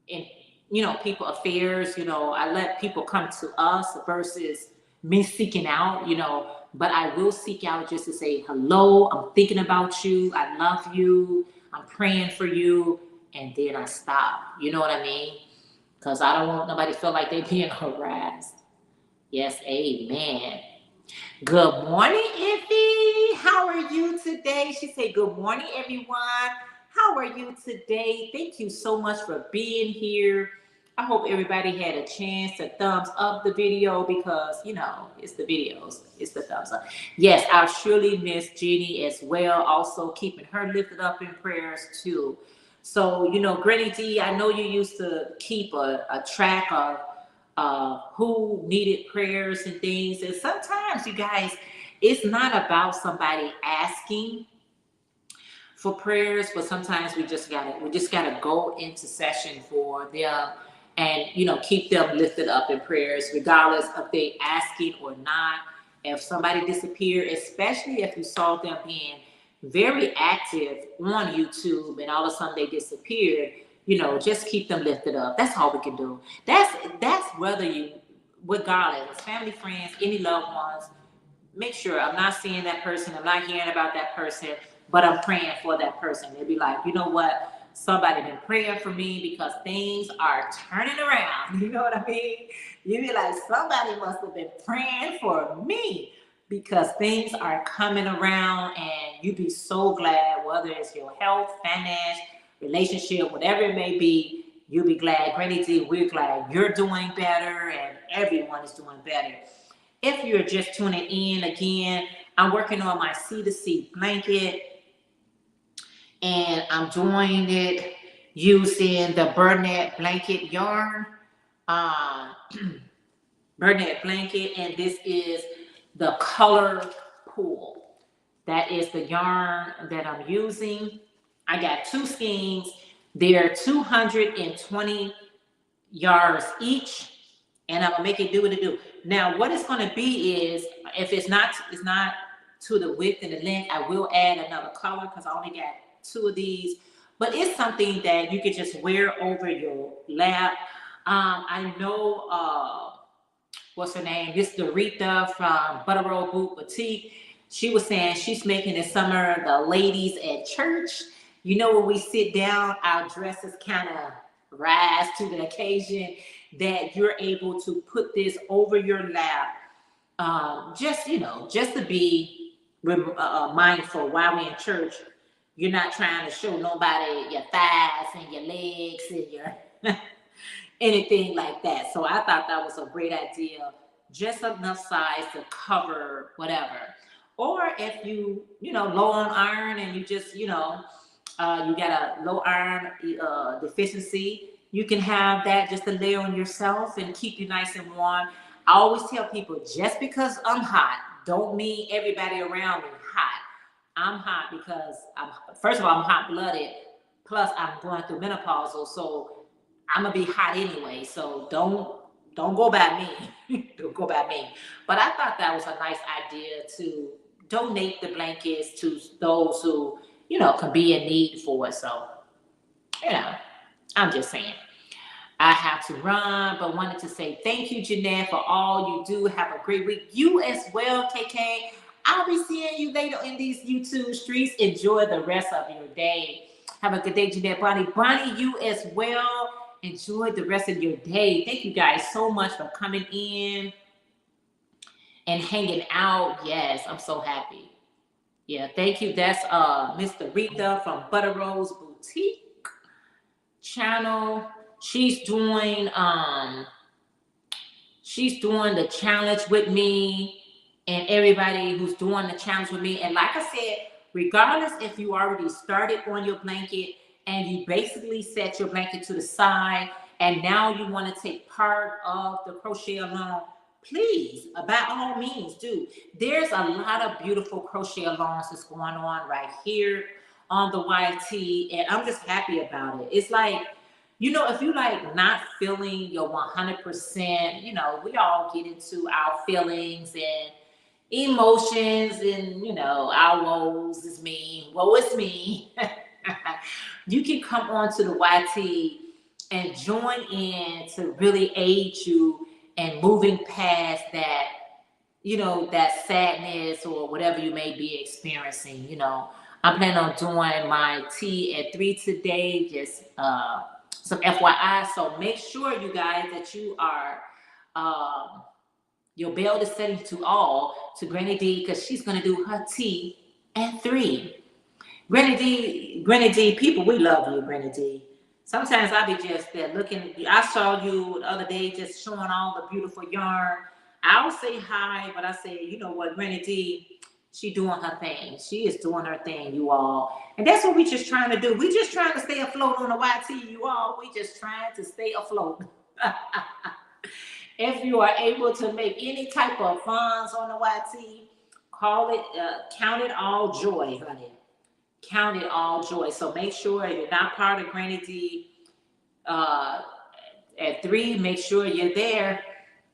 in, you know, people affairs. You know, I let people come to us versus me seeking out, you know, but I will seek out just to say, hello, I'm thinking about you. I love you. I'm praying for you. And then I stop. You know what I mean? Because I don't want nobody to feel like they're being harassed. Yes, amen. Good morning, Iffy. How are you today? She said, good morning, everyone. How are you today? Thank you so much for being here. I hope everybody had a chance to thumbs up the video, because, you know, it's the videos. It's the thumbs up. Yes, I'll surely miss Jeannie as well. Also keeping her lifted up in prayers too. So, you know, Granny D, I know you used to keep a track of who needed prayers and things. And sometimes, you guys, it's not about somebody asking for prayers, but sometimes we just gotta go into session for them and, you know, keep them lifted up in prayers, regardless of they asking or not. If somebody disappeared, especially if you saw them being very active on YouTube and all of a sudden they disappeared, you know, just keep them lifted up. That's all we can do. That's whether you, regardless, family, friends, any loved ones, make sure I'm not seeing that person, I'm not hearing about that person, but I'm praying for that person. They'll be like, you know what? Somebody been praying for me because things are turning around. You know what I mean? You be like, somebody must have been praying for me, because things are coming around, and you'd be so glad, whether it's your health, finance, relationship, whatever it may be, you'll be glad. Granny D, we're glad you're doing better, and everyone is doing better. If you're just tuning in again, I'm working on my C2C blanket, and I'm doing it using the Burnett blanket yarn. Burnett blanket, and this is the color pool. That is the yarn that I'm using. I got 2 skeins. They're 220 yards each, and I'm gonna make it do what it do. Now, what it's gonna be is, if it's not to the width and the length. I will add another color because I only got 2 of these. But it's something that you can just wear over your lap. I know, what's her name? This is Doretha from Butter Roll Boot Boutique. She was saying she's making this summer the ladies at church. You know, when we sit down, our dresses kind of rise to the occasion, that you're able to put this over your lap. Just, you know, just to be mindful while we're in church. You're not trying to show nobody your thighs and your legs and your anything like that. So I thought that was a great idea. Just enough size to cover whatever. Or if you know, low on iron and you just, you know, you got a low iron deficiency, you can have that just to lay on yourself and keep you nice and warm. I always tell people, just because I'm hot, don't mean everybody around me hot. I'm hot because first of all, I'm hot blooded. Plus, I'm going through menopausal, so I'm gonna be hot anyway. So don't go by me. Don't go by me. But I thought that was a nice idea to donate the blankets to those who, you know, can be in need for it. So, you know, I'm just saying. I have to run, but wanted to say thank you, Jeanette, for all you do. Have a great week. You as well, KK. I'll be seeing you later in these YouTube streets. Enjoy the rest of your day. Have a good day, Jeanette. Bonnie, you as well. Enjoy the rest of your day. Thank you guys so much for coming in and hanging out. Yes, I'm so happy. Yeah, thank you. That's Miss Doretha from Butter Rose Boutique channel. She's doing the challenge with me, and everybody who's doing the challenge with me. And like I said, regardless if you already started on your blanket and you basically set your blanket to the side and now you want to take part of the crochet along, please, by all means, do. There's a lot of beautiful crochet alongs that's going on right here on the YT, and I'm just happy about it. It's like, you know, if you like not feeling your 100%, you know, we all get into our feelings and emotions and, you know, our woes is me, woe is me. You can come on to the YT and join in to really aid you in moving past that, you know, that sadness or whatever you may be experiencing. You know, I'm planning on doing my tea at 3 today, just some FYI. So make sure, you guys, that you are your bell is setting to all to Granny D, because she's gonna do her tea at 3. Granny D, people, we love you, Granny D. Sometimes I be just there looking. I saw you the other day just showing all the beautiful yarn. I'll say hi, but I say, you know what, Granny D, she doing her thing. She is doing her thing, you all. And that's what we just trying to do. We just trying to stay afloat on the YT, you all. We just trying to stay afloat. If you are able to make any type of funds on the YT, count it all joy, honey. Count it all joy. So make sure you're not part of Granny D at 3. Make sure you're there.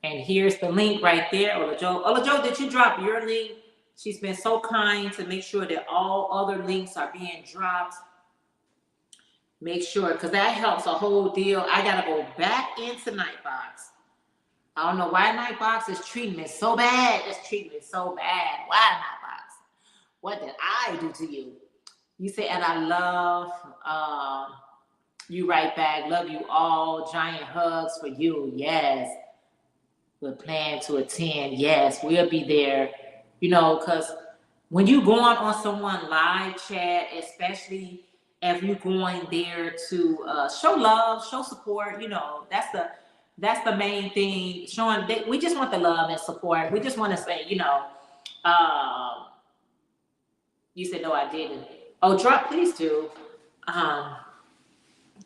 And here's the link right there. Olajo, did you drop your link? She's been so kind to make sure that all other links are being dropped. Make sure, because that helps a whole deal. I got to go back into Nightbox. I don't know why Nightbox is treating me so bad. It's treating me so bad. Why Nightbox? What did I do to you? You say, and I love you right back. Love you all. Giant hugs for you. Yes. We're planning to attend. Yes, we'll be there. You know, because when you're going on someone live chat, especially if you're going there to show love, show support, you know, that's the main thing. Showing that we just want the love and support. We just want to say, you know, you said, no, I didn't. Oh, drop, please do.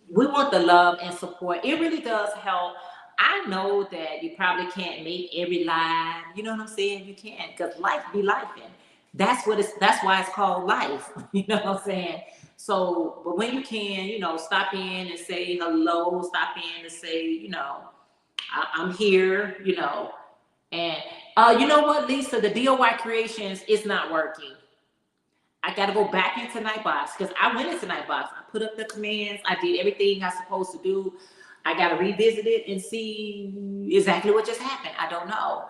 We want the love and support. It really does help. I know that you probably can't make every live. You know what I'm saying? You can't, because life be lifing. That's why it's called life. You know what I'm saying? So, but when you can, you know, stop in and say hello. Stop in and say, you know, I'm here. You know, and You know what, Lisa? The DOY Creations is not working. I got to go back into Nightbox because I went into Nightbox. I put up the commands. I did everything I was supposed to do. I got to revisit it and see exactly what just happened. I don't know.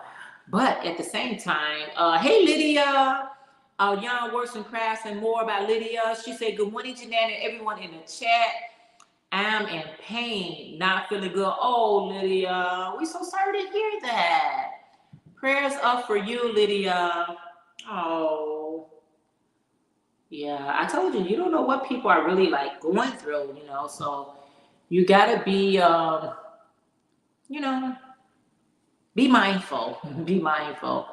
But at the same time, hey, Lydia. Young Works and Crafts and more about Lydia. She said, good morning, Jeanette, and everyone in the chat. I'm in pain, not feeling good. Oh, Lydia, we're so sorry to hear that. Prayers up for you, Lydia. Oh, yeah. I told you, you don't know what people are really like going through, you know. So you gotta be, you know, be mindful. Be mindful.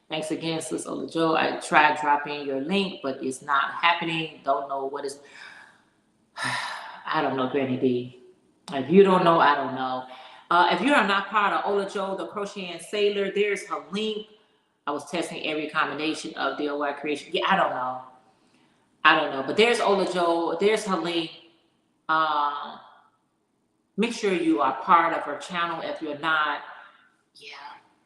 Thanks again, Sis Olajo. I tried dropping your link, but it's not happening. Don't know what is. I don't know, Granny D. If you don't know, I don't know. If you are not part of Olajo, the Crocheting Sailor, there's her link. I was testing every combination of DOY creation. Yeah, I don't know. But there's Olajo. There's her link. Make sure you are part of her channel. If you're not, yeah,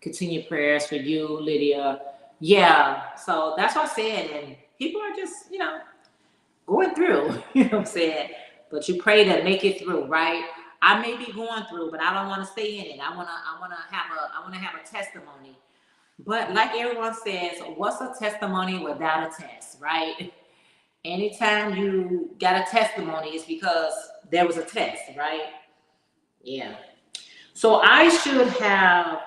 continue prayers for you, Lydia. Yeah, so that's what I said. And people are just, you know, going through, you know what I'm saying? But you pray to make it through, right? I may be going through, but I don't want to stay in it. I wanna have a testimony. But like everyone says, what's a testimony without a test, right? Anytime you got a testimony, it's because there was a test, right? Yeah. So I should have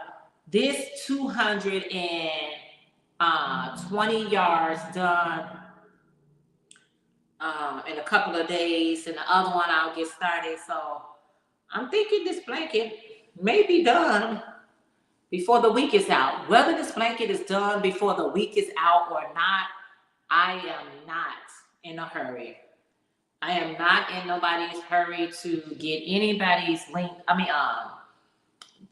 this 220 yards done in a couple of days, and the other one I'll get started. So I'm thinking this blanket may be done before the week is out. Whether this blanket is done before the week is out or not, I am not in a hurry. I am not in nobody's hurry to get anybody's link.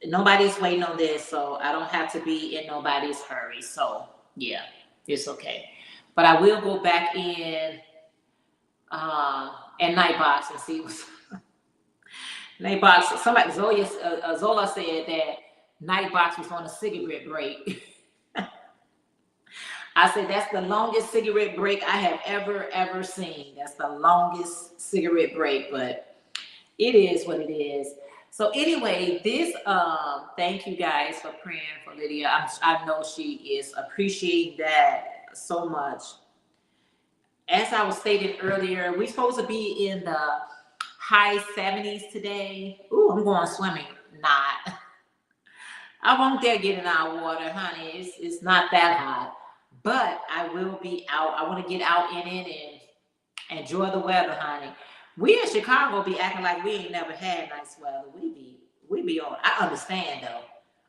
Nobody's waiting on this, so I don't have to be in nobody's hurry. So yeah, it's okay. But I will go back in and Nightbox and see what's Nightbox. Somebody Zola said that Nightbox was on a cigarette break. I said that's the longest cigarette break I have ever seen. That's the longest cigarette break, but it is what it is. So anyway, this thank you guys for praying for Lydia. I know she is appreciating that so much. As I was stating earlier, we're supposed to be in the high 70s today. Ooh, I'm going swimming. Not. I won't dare get in our water, honey. It's not that hot. But I will be out. I want to get out in it and enjoy the weather, honey. We in Chicago be acting like we ain't never had nice weather. We be on. I understand though.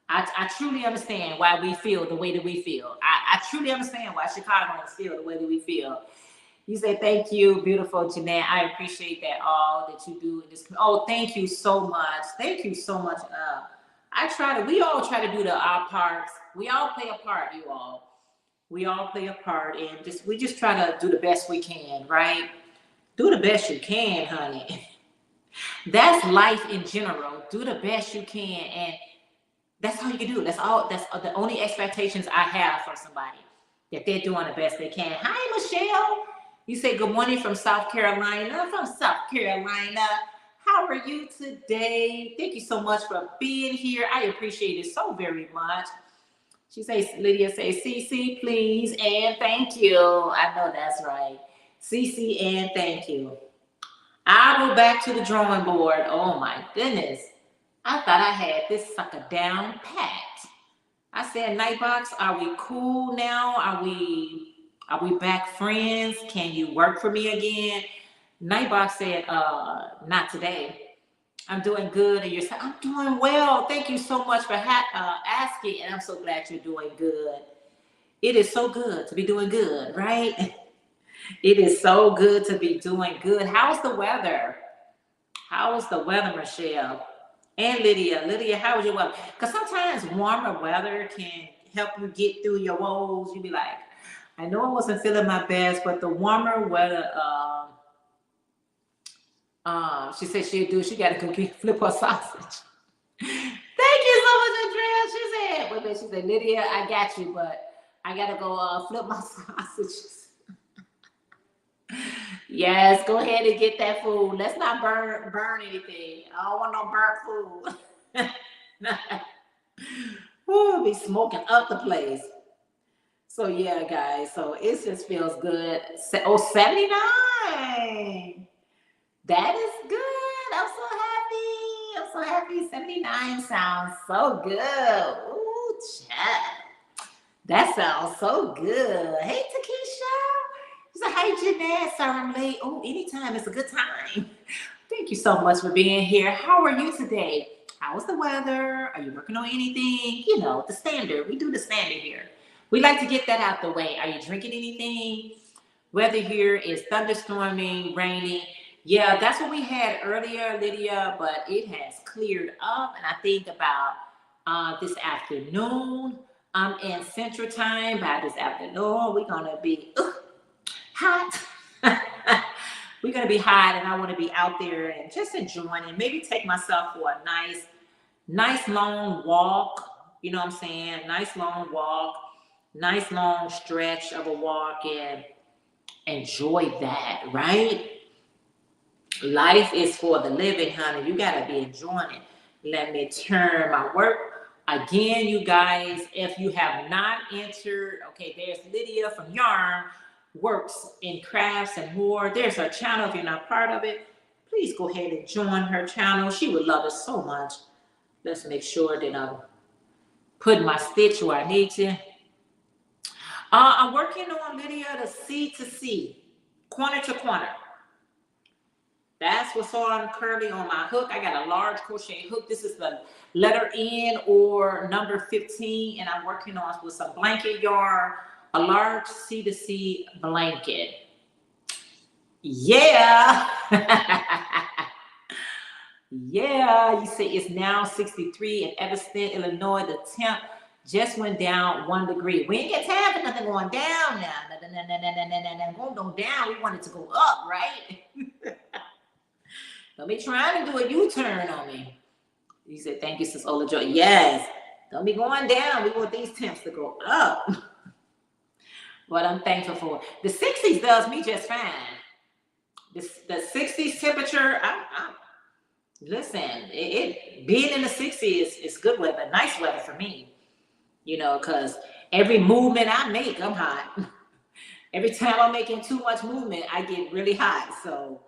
I truly understand why we feel the way that we feel. I truly understand why Chicagoans feel the way that we feel. You say thank you, beautiful Jeanette. I appreciate that all that you do in this. Oh, thank you so much. Thank you so much. We all try to do our parts. We all play a part, you all. We all play a part, and we just try to do the best we can, right? Do the best you can, honey. That's life in general. Do the best you can, and that's all you can do. That's the only expectations I have for somebody, that they're doing the best they can. Hi, Michelle. You say good morning from South Carolina. From South Carolina. How are you today? Thank you so much for being here. I appreciate it so very much. She says, Lydia says, CC, please, and thank you. I know that's right. CC and thank you. I'll go back to the drawing board. Oh my goodness. I thought I had this sucker down pat. I said, Nightbox, are we cool now? Are we back friends? Can you work for me again? Nightbox said, not today. I'm doing good. And you're saying, I'm doing well. Thank you so much for asking. And I'm so glad you're doing good. It is so good to be doing good, right? It is so good to be doing good. How's the weather? How is the weather, Michelle? And Lydia. Lydia, how is your weather? Because sometimes warmer weather can help you get through your woes. You be like, I know I wasn't feeling my best, but the warmer weather, she said she'll do. She got to go flip her sausage. Thank you so much, Andrea. She said, wait a minute. She said, Lydia, I got you, but I gotta go flip my sausages. Yes, go ahead and get that food. Let's not burn anything. I don't want no burnt food. Ooh, be smoking up the place. So yeah, guys. So it just feels good. Oh, 79. That is good. I'm so happy. I'm so happy. 79 sounds so good. Ooh, chat. That sounds so good. Hey, Takesha. She said, hey, Jeanette. Sorry I'm late. Oh, anytime. It's a good time. Thank you so much for being here. How are you today? How is the weather? Are you working on anything? You know, the standard. We do the standard here. We like to get that out the way. Are you drinking anything? Weather here is thunderstorming, raining. Yeah, that's what we had earlier, Lydia, but it has cleared up. And I think about this afternoon, I'm in Central Time. By this afternoon, we're going to be hot. We're going to be hot, and I want to be out there and just enjoying it. Maybe take myself for a nice long walk. You know what I'm saying? Nice long walk, nice long stretch of a walk, and enjoy that, right? Life is for the living, honey. You got to be enjoying it. Let me turn my work. Again, you guys, if you have not entered, okay, there's Lydia from Yarn, Works in Crafts and More. There's her channel. If you're not part of it, please go ahead and join her channel. She would love it so much. Let's make sure that I'm putting my stitch where I need to. I'm working on, Lydia, the C to C, corner to corner. That's what's on currently on my hook. I got a large crochet hook. This is the letter N or number 15, and I'm working on with some blanket yarn, a large C to C blanket. Yeah. Yeah, you say it's now 63 in Evanston, Illinois. The temp just went down 1 degree. We ain't got time for nothing going down now. Going down. We want it to go up, right? Don't be trying to do a U-turn on me. He said, thank you, Sis Ola Joy. Yes. Don't be going down. We want these temps to go up. But I'm thankful for it. The 60s does me just fine. The 60s temperature, listen, being in the 60s is good weather, nice weather for me. You know, because every movement I make, I'm hot. Every time I'm making too much movement, I get really hot. So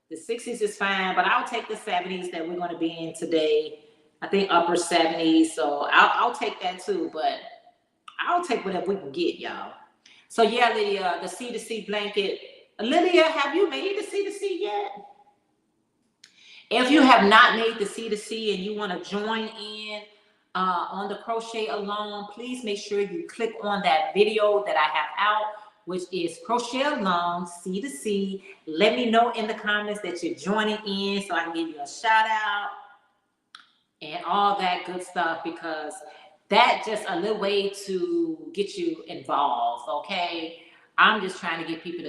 the 60s is fine, but I'll take the 70s that we're going to be in today. I think upper 70s. So I'll take that too, but I'll take whatever we can get, y'all. So yeah, Lydia, the C to C blanket. Lydia, have you made the C to C yet? If you have not made the C to C and you want to join in on the crochet along, please make sure you click on that video that I have out, which is crochet along C to C. Let me know in the comments that you're joining in so I can give you a shout out and all that good stuff, because that's just a little way to get you involved. Okay, I'm just trying to get people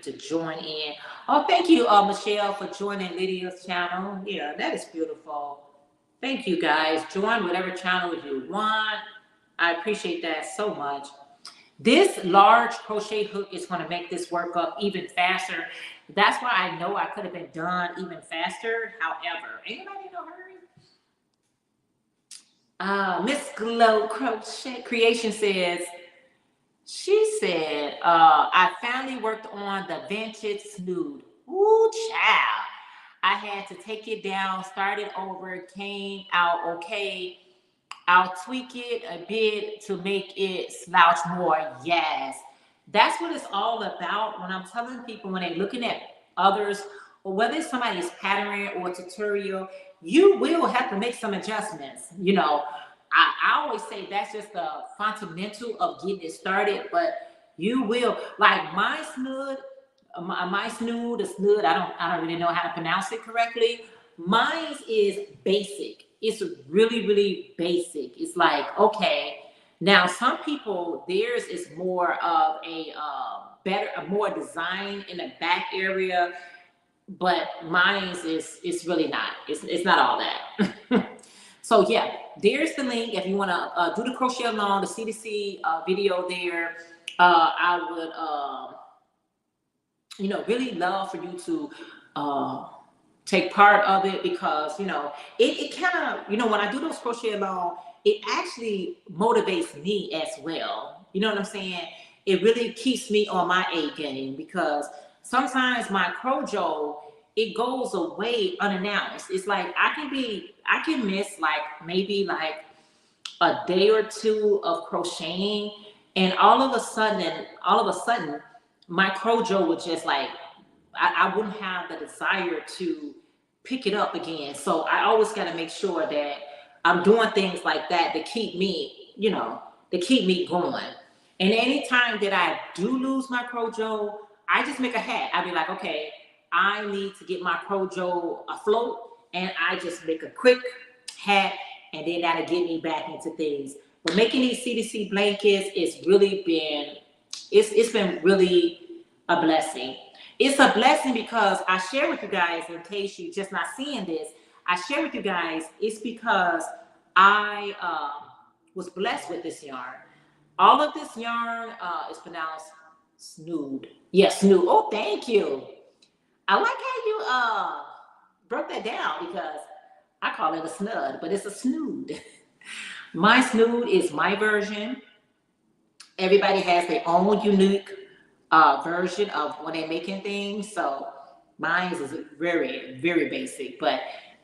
to join in. Oh, thank you, Michelle, for joining Lydia's channel. Yeah, that is beautiful. Thank you, guys. Join whatever channel you want. I appreciate that so much. This large crochet hook is going to make this work up even faster. That's why I know I could have been done even faster. However, anybody in no hurry? Miss Glow Crochet Creation says, she said, I finally worked on the vintage snood. Ooh, child. I had to take it down, start it over, came out okay. I'll tweak it a bit to make it slouch more. Yes. That's what it's all about. When I'm telling people, when they're looking at others, or whether it's somebody's patterning or tutorial, you will have to make some adjustments. You know, I always say that's just the fundamental of getting it started, but you will, like my snood, the snood, I don't really know how to pronounce it correctly. Mine is basic. It's really, really basic. It's like, okay, now some people, theirs is more of a more design in the back area, but mine is really not. It's not all that. So yeah, there's the link if you want to do the crochet along, the CDC video there. I would, you know, really love for you to take part of it, because, you know, it kind of, you know, when I do those crochet along, it actually motivates me as well. You know what I'm saying? It really keeps me on my A game, because sometimes my crojo, it goes away unannounced. It's like I can miss like maybe like a day or two of crocheting, and all of a sudden, my crojo would just like, I wouldn't have the desire to pick it up again. So I always got to make sure that I'm doing things like that to keep me, you know, to keep me going. And anytime that I do lose my crojo, I just make a hat. I be like, okay, I need to get my crojo afloat, and I just make a quick hat, and then that'll get me back into things. But making these CDC blankets, it's been really a blessing. It's a blessing because I share with you guys, in case you just not seeing this, I share with you guys, it's because I was blessed with this yarn. All of this yarn is pronounced snood. Yes, yeah, snood. Oh, thank you. I like how you broke that down, because I call it a snud, but it's a snood. My snood is my version. Everybody has their own unique version of when they're making things. So mine is very, very basic, but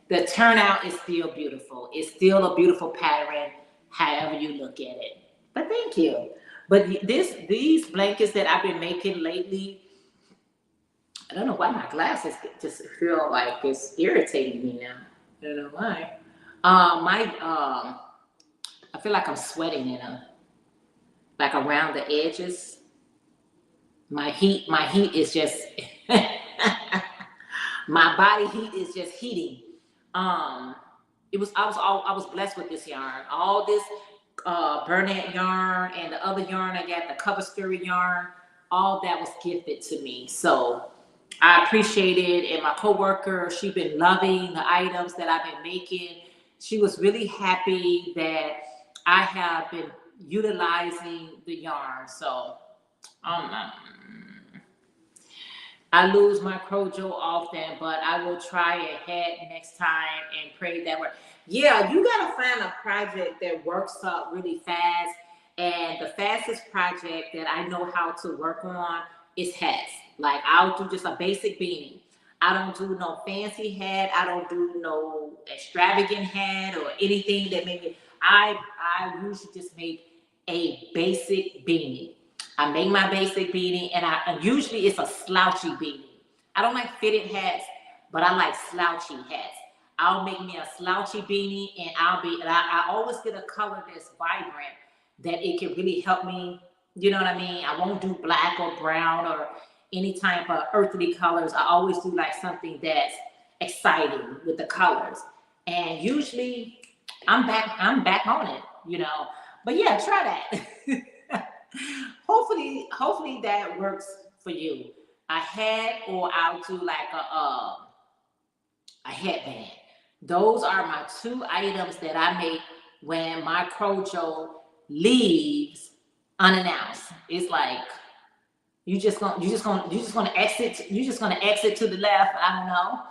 the turnout is still beautiful. It's still a beautiful pattern, however you look at it. But thank you. But these blankets that I've been making lately, I don't know why my glasses just feel like it's irritating me now. I don't know why. I feel like I'm sweating in them, like around the edges. My heat is just my body heat is just heating. I was blessed with this yarn. All this Burnett yarn and the other yarn I got, the cover story yarn, all that was gifted to me. So I appreciate it. And my coworker, she's been loving the items that I've been making. She was really happy that I have been utilizing the yarn. So I lose my crojo often, but I will try ahead next time and pray that work. Yeah, you gotta find a project that works up really fast. And the fastest project that I know how to work on is hats. Like, I'll do just a basic beanie. I don't do no fancy hat. I don't do no extravagant hat or anything that maybe I usually just make a basic beanie. I make my basic beanie, and usually it's a slouchy beanie. I don't like fitted hats, but I like slouchy hats. I'll make me a slouchy beanie, and I always get a color that's vibrant, that it can really help me. You know what I mean? I won't do black or brown or any type of earthly colors. I always do like something that's exciting with the colors. And usually I'm back on it, you know. But yeah, try that. Hopefully that works for you. A hat, or I'll do like a headband. Those are my two items that I make when my crojo leaves unannounced. It's like you're just gonna exit to the left. I don't know.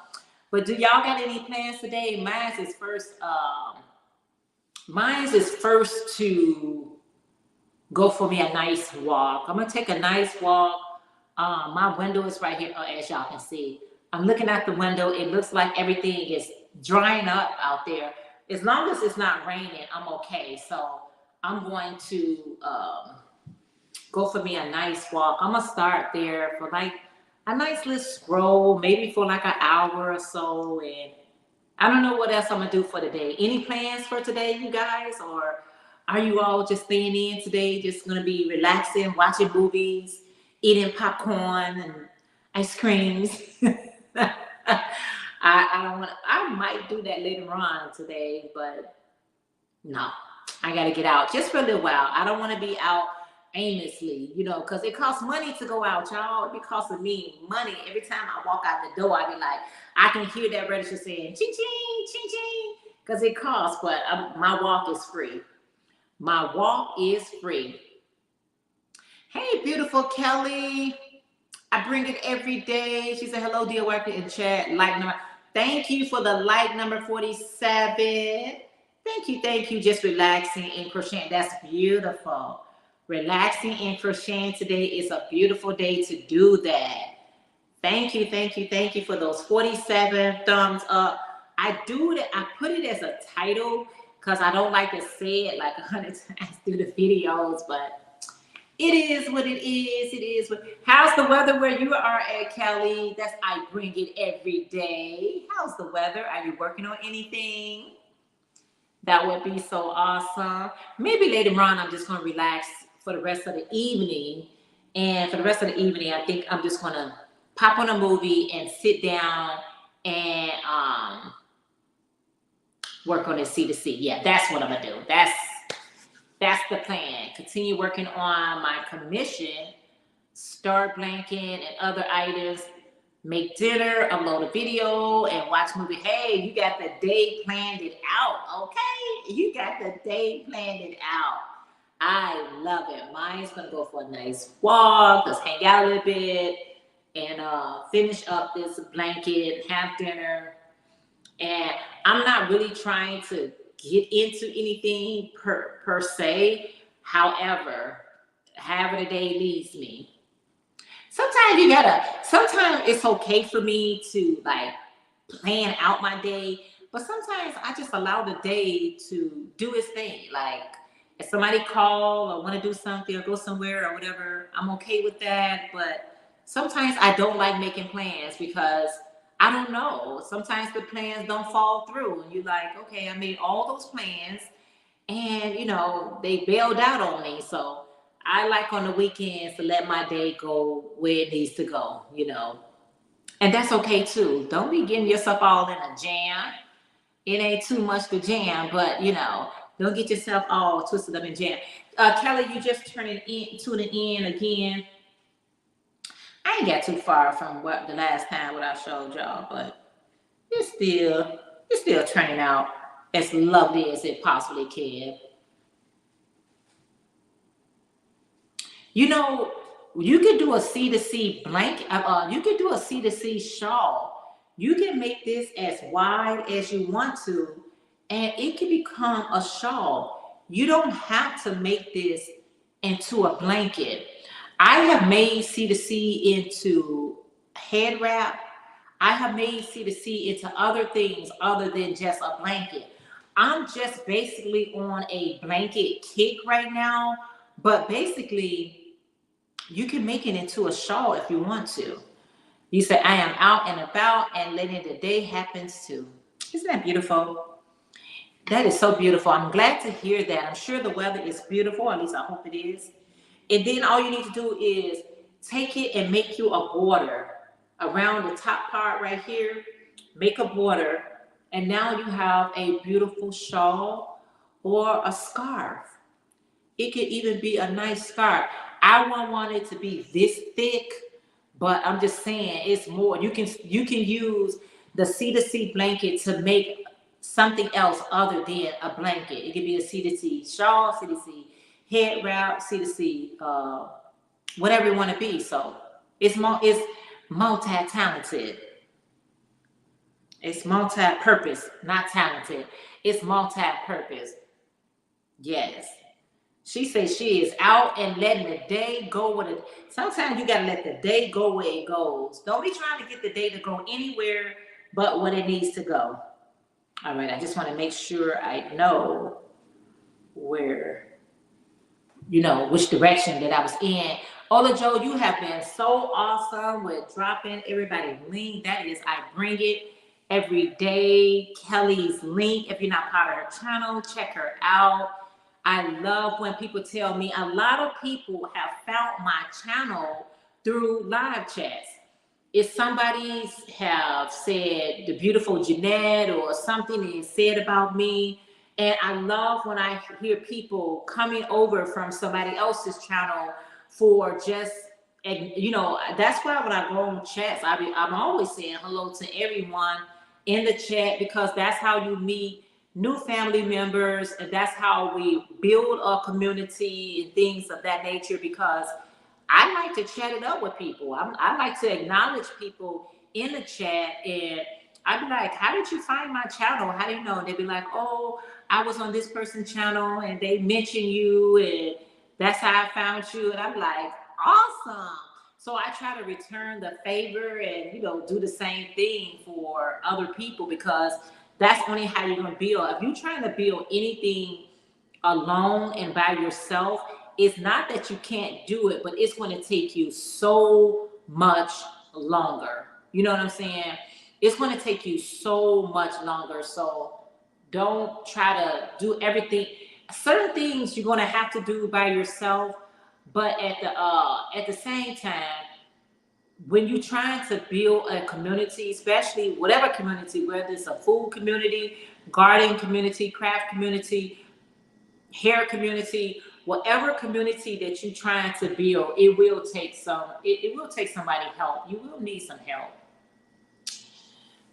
But do y'all got any plans today? Mine is first to go for me a nice walk. I'm gonna take a nice walk. My window is right here, as y'all can see. I'm looking out the window. It looks like everything is drying up out there. As long as it's not raining, I'm okay. So I'm going to go for me a nice walk. I'm gonna start there for like a nice little scroll, maybe for like an hour or so. And I don't know what else I'm gonna do for the day. Any plans for today, you guys? Or are you all just staying in today, just gonna be relaxing, watching movies, eating popcorn and ice creams? I might do that later on today, but no, I gotta get out just for a little while. I don't want to be out aimlessly, you know, because it costs money to go out, y'all. It be costing me money every time I walk out the door. I be like, I can hear that register saying ching ching ching ching, because it costs, but my walk is free. My walk is free. Hey, beautiful Kelly. I bring it every day. She said, hello, dear worker in chat. Like number. Thank you for the like number 47. Thank you. Just relaxing and crocheting. That's beautiful. Relaxing and crocheting today is a beautiful day to do that. Thank you for those 47 thumbs up. I put it as a title because I don't like to say it like 100 times through the videos, but it is what it is. How's the weather where you are at, Kelly? I bring it every day. How's the weather? Are you working on anything? That would be so awesome. Maybe later on, I'm just going to relax for the rest of the evening. And for the rest of the evening, I think I'm just going to pop on a movie and sit down and work on this C2C. Yeah, that's what I'm going to do. That's the plan. Continue working on my commission, start blanking and other items, make dinner, upload a video, and watch movie. Hey, you got the day planned it out, okay? You got the day planned it out. I love it. Mine's going to go for a nice walk, just hang out a little bit, and finish up this blanket, have dinner. And I'm not really trying to get into anything per se. However the day leads me. Sometimes it's okay for me to like plan out my day, but sometimes I just allow the day to do its thing. Like if somebody call or want to do something or go somewhere or whatever, I'm okay with that. But sometimes I don't like making plans because I don't know. Sometimes the plans don't fall through. And you're like, okay, I made all those plans and, they bailed out on me. So I like on the weekends to let my day go where it needs to go, And that's okay too. Don't be getting yourself all in a jam. It ain't too much to jam, but, don't get yourself all twisted up in jam. Kelly, you just tuning in again. I ain't got too far from what the last time what I showed y'all, but it's still turning out as lovely as it possibly can. You could do a C2C blanket. You could do a C2C shawl. You can make this as wide as you want to, and it can become a shawl. You don't have to make this into a blanket. I have made C2C into head wrap. I have made C2C into other things other than just a blanket. I'm just basically on a blanket kick right now, but basically you can make it into a shawl if you want to. You say, I am out and about and letting the day happens too. Isn't that beautiful? That is so beautiful. I'm glad to hear that. I'm sure the weather is beautiful. At least I hope it is. And then all you need to do is take it and make you a border around the top part right here. Make a border. And now you have a beautiful shawl or a scarf. It could even be a nice scarf. I won't want it to be this thick, but I'm just saying it's more. You can use the C2C blanket to make something else other than a blanket. It could be a C2C shawl, C2C head wrap, C2C, whatever you want to be. So it's multi-talented. It's multi-purpose, not talented. It's multi-purpose. Yes. She says she is out and letting the day go with it. Sometimes you got to let the day go where it goes. Don't be trying to get the day to go anywhere but when it needs to go. All right, I just want to make sure I know where, which direction that I was in. Ola Joe, you have been so awesome with dropping everybody's link. That is, I bring it every day. Kelly's link. If you're not part of her channel, check her out. I love when people tell me, a lot of people have found my channel through live chats. If somebody have said the beautiful Jeanette or something is said about me, and I love when I hear people coming over from somebody else's channel for just, that's why when I go on chats, I'm always saying hello to everyone in the chat, because that's how you meet new family members, and that's how we build a community and things of that nature. Because I like to chat it up with people. I like to acknowledge people in the chat, and I'd be like, "How did you find my channel? How do you know?" And they'd be like, "Oh, I was on this person's channel, and they mentioned you, and that's how I found you." And I'm like, "Awesome!" So I try to return the favor and do the same thing for other people, because that's only how you're gonna build. If you're trying to build anything alone and by yourself, it's not that you can't do it, but it's going to take you so much longer. You know what I'm saying? It's going to take you so much longer. So don't try to do everything. Certain things you're going to have to do by yourself, but at the same time, when you're trying to build a community, especially whatever community, whether it's a food community, garden community, craft community, hair community, whatever community that you're trying to build, it will take somebody help. You will need some help.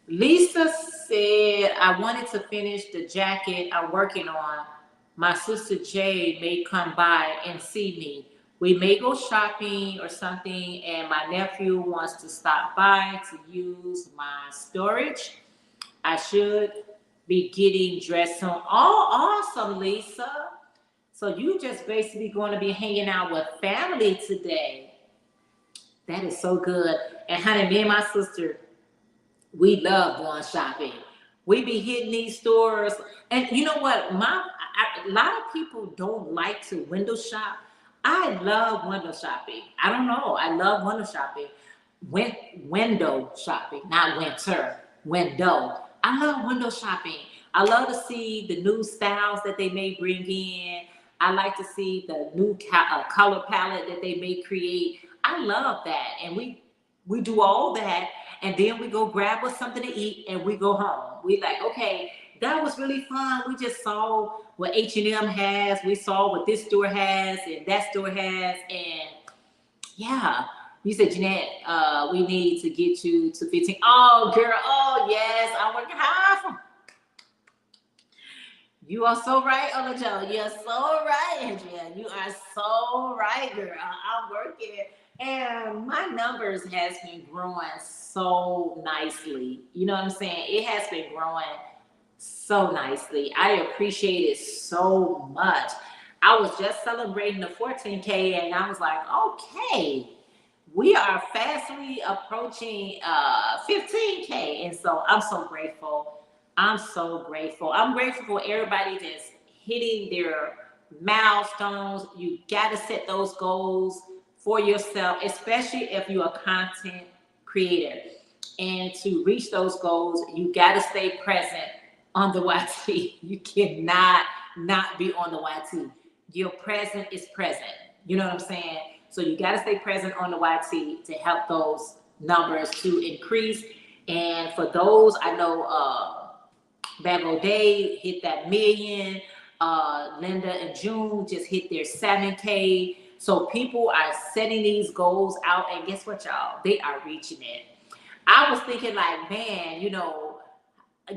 Lisa said, "I wanted to finish the jacket I'm working on. My sister Jade may come by and see me. We may go shopping or something, and my nephew wants to stop by to use my storage. I should be getting dressed soon." Oh, awesome, Lisa. So you just basically going to be hanging out with family today. That is so good. And honey, me and my sister, we love going shopping. We be hitting these stores. And you know what? A lot of people don't like to window shop. I love window shopping. I don't know. I love window shopping. Window shopping, not winter. Window. I love window shopping. I love to see the new styles that they may bring in. I like to see the new color palette that they may create. I love that. And we do all that, and then we go grab us something to eat and we go home. We like, okay, that was really fun. We just saw what H&M has. We saw what this store has and that store has. And yeah, you said, Jeanette, we need to get you to 15. Oh, girl. Oh, yes. I'm working hard for. You are so right, Olajo. You're so right, Andrea. You are so right, girl. I'm working. And my numbers has been growing so nicely. You know what I'm saying? It has been growing so nicely. I appreciate it so much. I was just celebrating the 14K, and I was like, okay, we are fastly approaching 15K. And so I'm so grateful. I'm so grateful. I'm grateful for everybody that's hitting their milestones. You got to set those goals for yourself, especially if you're a content creator. And to reach those goals, you got to stay present on the YT. You cannot not be on the YT. Your present is present. You know what I'm saying? So you got to stay present on the YT to help those numbers to increase. And for those, I know Bag O'Day hit that million. Linda and June just hit their 7K. So people are setting these goals out, and guess what, y'all? They are reaching it. I was thinking, like, man,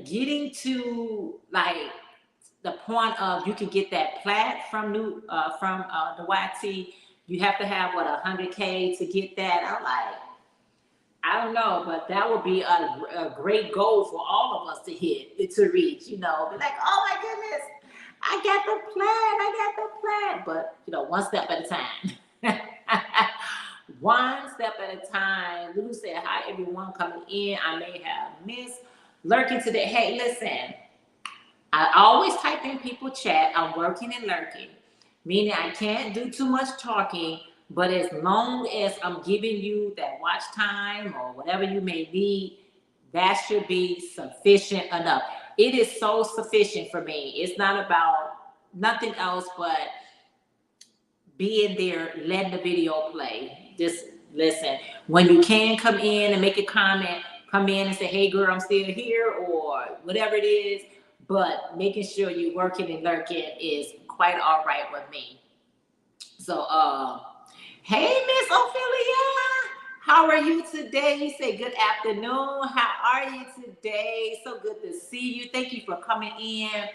getting to like the point of you can get that plat from the YT. You have to have 100K to get that. I'm like, I don't know, but that would be a great goal for all of us to reach. Be like, oh my goodness, I got the plan. But one step at a time. One step at a time. Lulu said, hi everyone coming in. I may have missed lurking today. Hey, listen, I always type in people chat. I'm working and lurking, meaning I can't do too much talking. But as long as I'm giving you that watch time or whatever you may need, that should be sufficient enough. It is so sufficient for me. It's not about nothing else but being there, letting the video play. Just listen. When you can come in and make a comment, come in and say, hey girl, I'm still here, or whatever it is. But making sure you're working and lurking is quite all right with me. So, hey, Miss Ophelia, how are you today? You say good afternoon. How are you today? So good to see you. Thank you for coming in.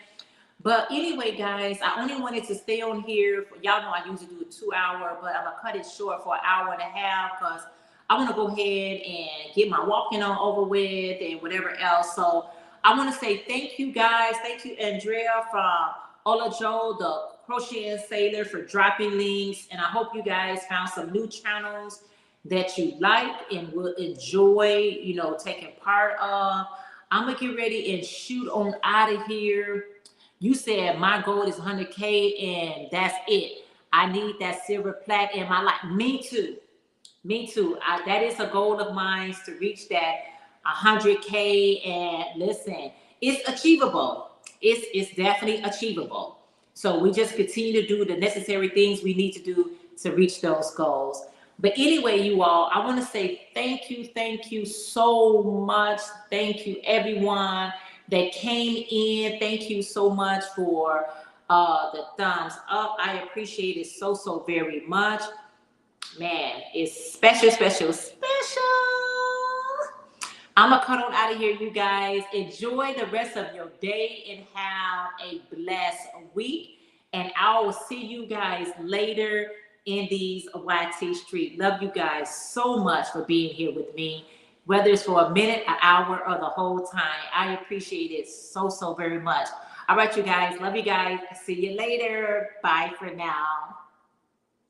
But anyway, guys, I only wanted to stay on here. Y'all know I usually do a 2 hour, but I'm going to cut it short for an hour and a half because I want to go ahead and get my walking on over with and whatever else. So I want to say thank you, guys. Thank you, Andrea from Olajo, the Crocheting Sailor, for dropping links. And I hope you guys found some new channels that you like and will enjoy, you know, taking part of. I'm going to get ready and shoot on out of here. You said my goal is 100K and that's it. I need that silver plat in my life. Me too. Me too. That is a goal of mine, to reach that 100K. And listen, it's achievable. It's definitely achievable. So we just continue to do the necessary things we need to do to reach those goals. But anyway, you all, I want to say thank you so much. Thank you, everyone that came in. Thank you so much for the thumbs up. I appreciate it so very much. Man, it's special. I'm gonna cut on out of here, you guys. Enjoy the rest of your day and have a blessed week. And I will see you guys later in these YT Street. Love you guys so much for being here with me, whether it's for a minute, an hour, or the whole time. I appreciate it so very much. All right, you guys. Love you guys. See you later. Bye for now.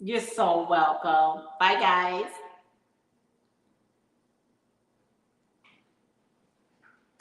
You're so welcome. Bye, guys.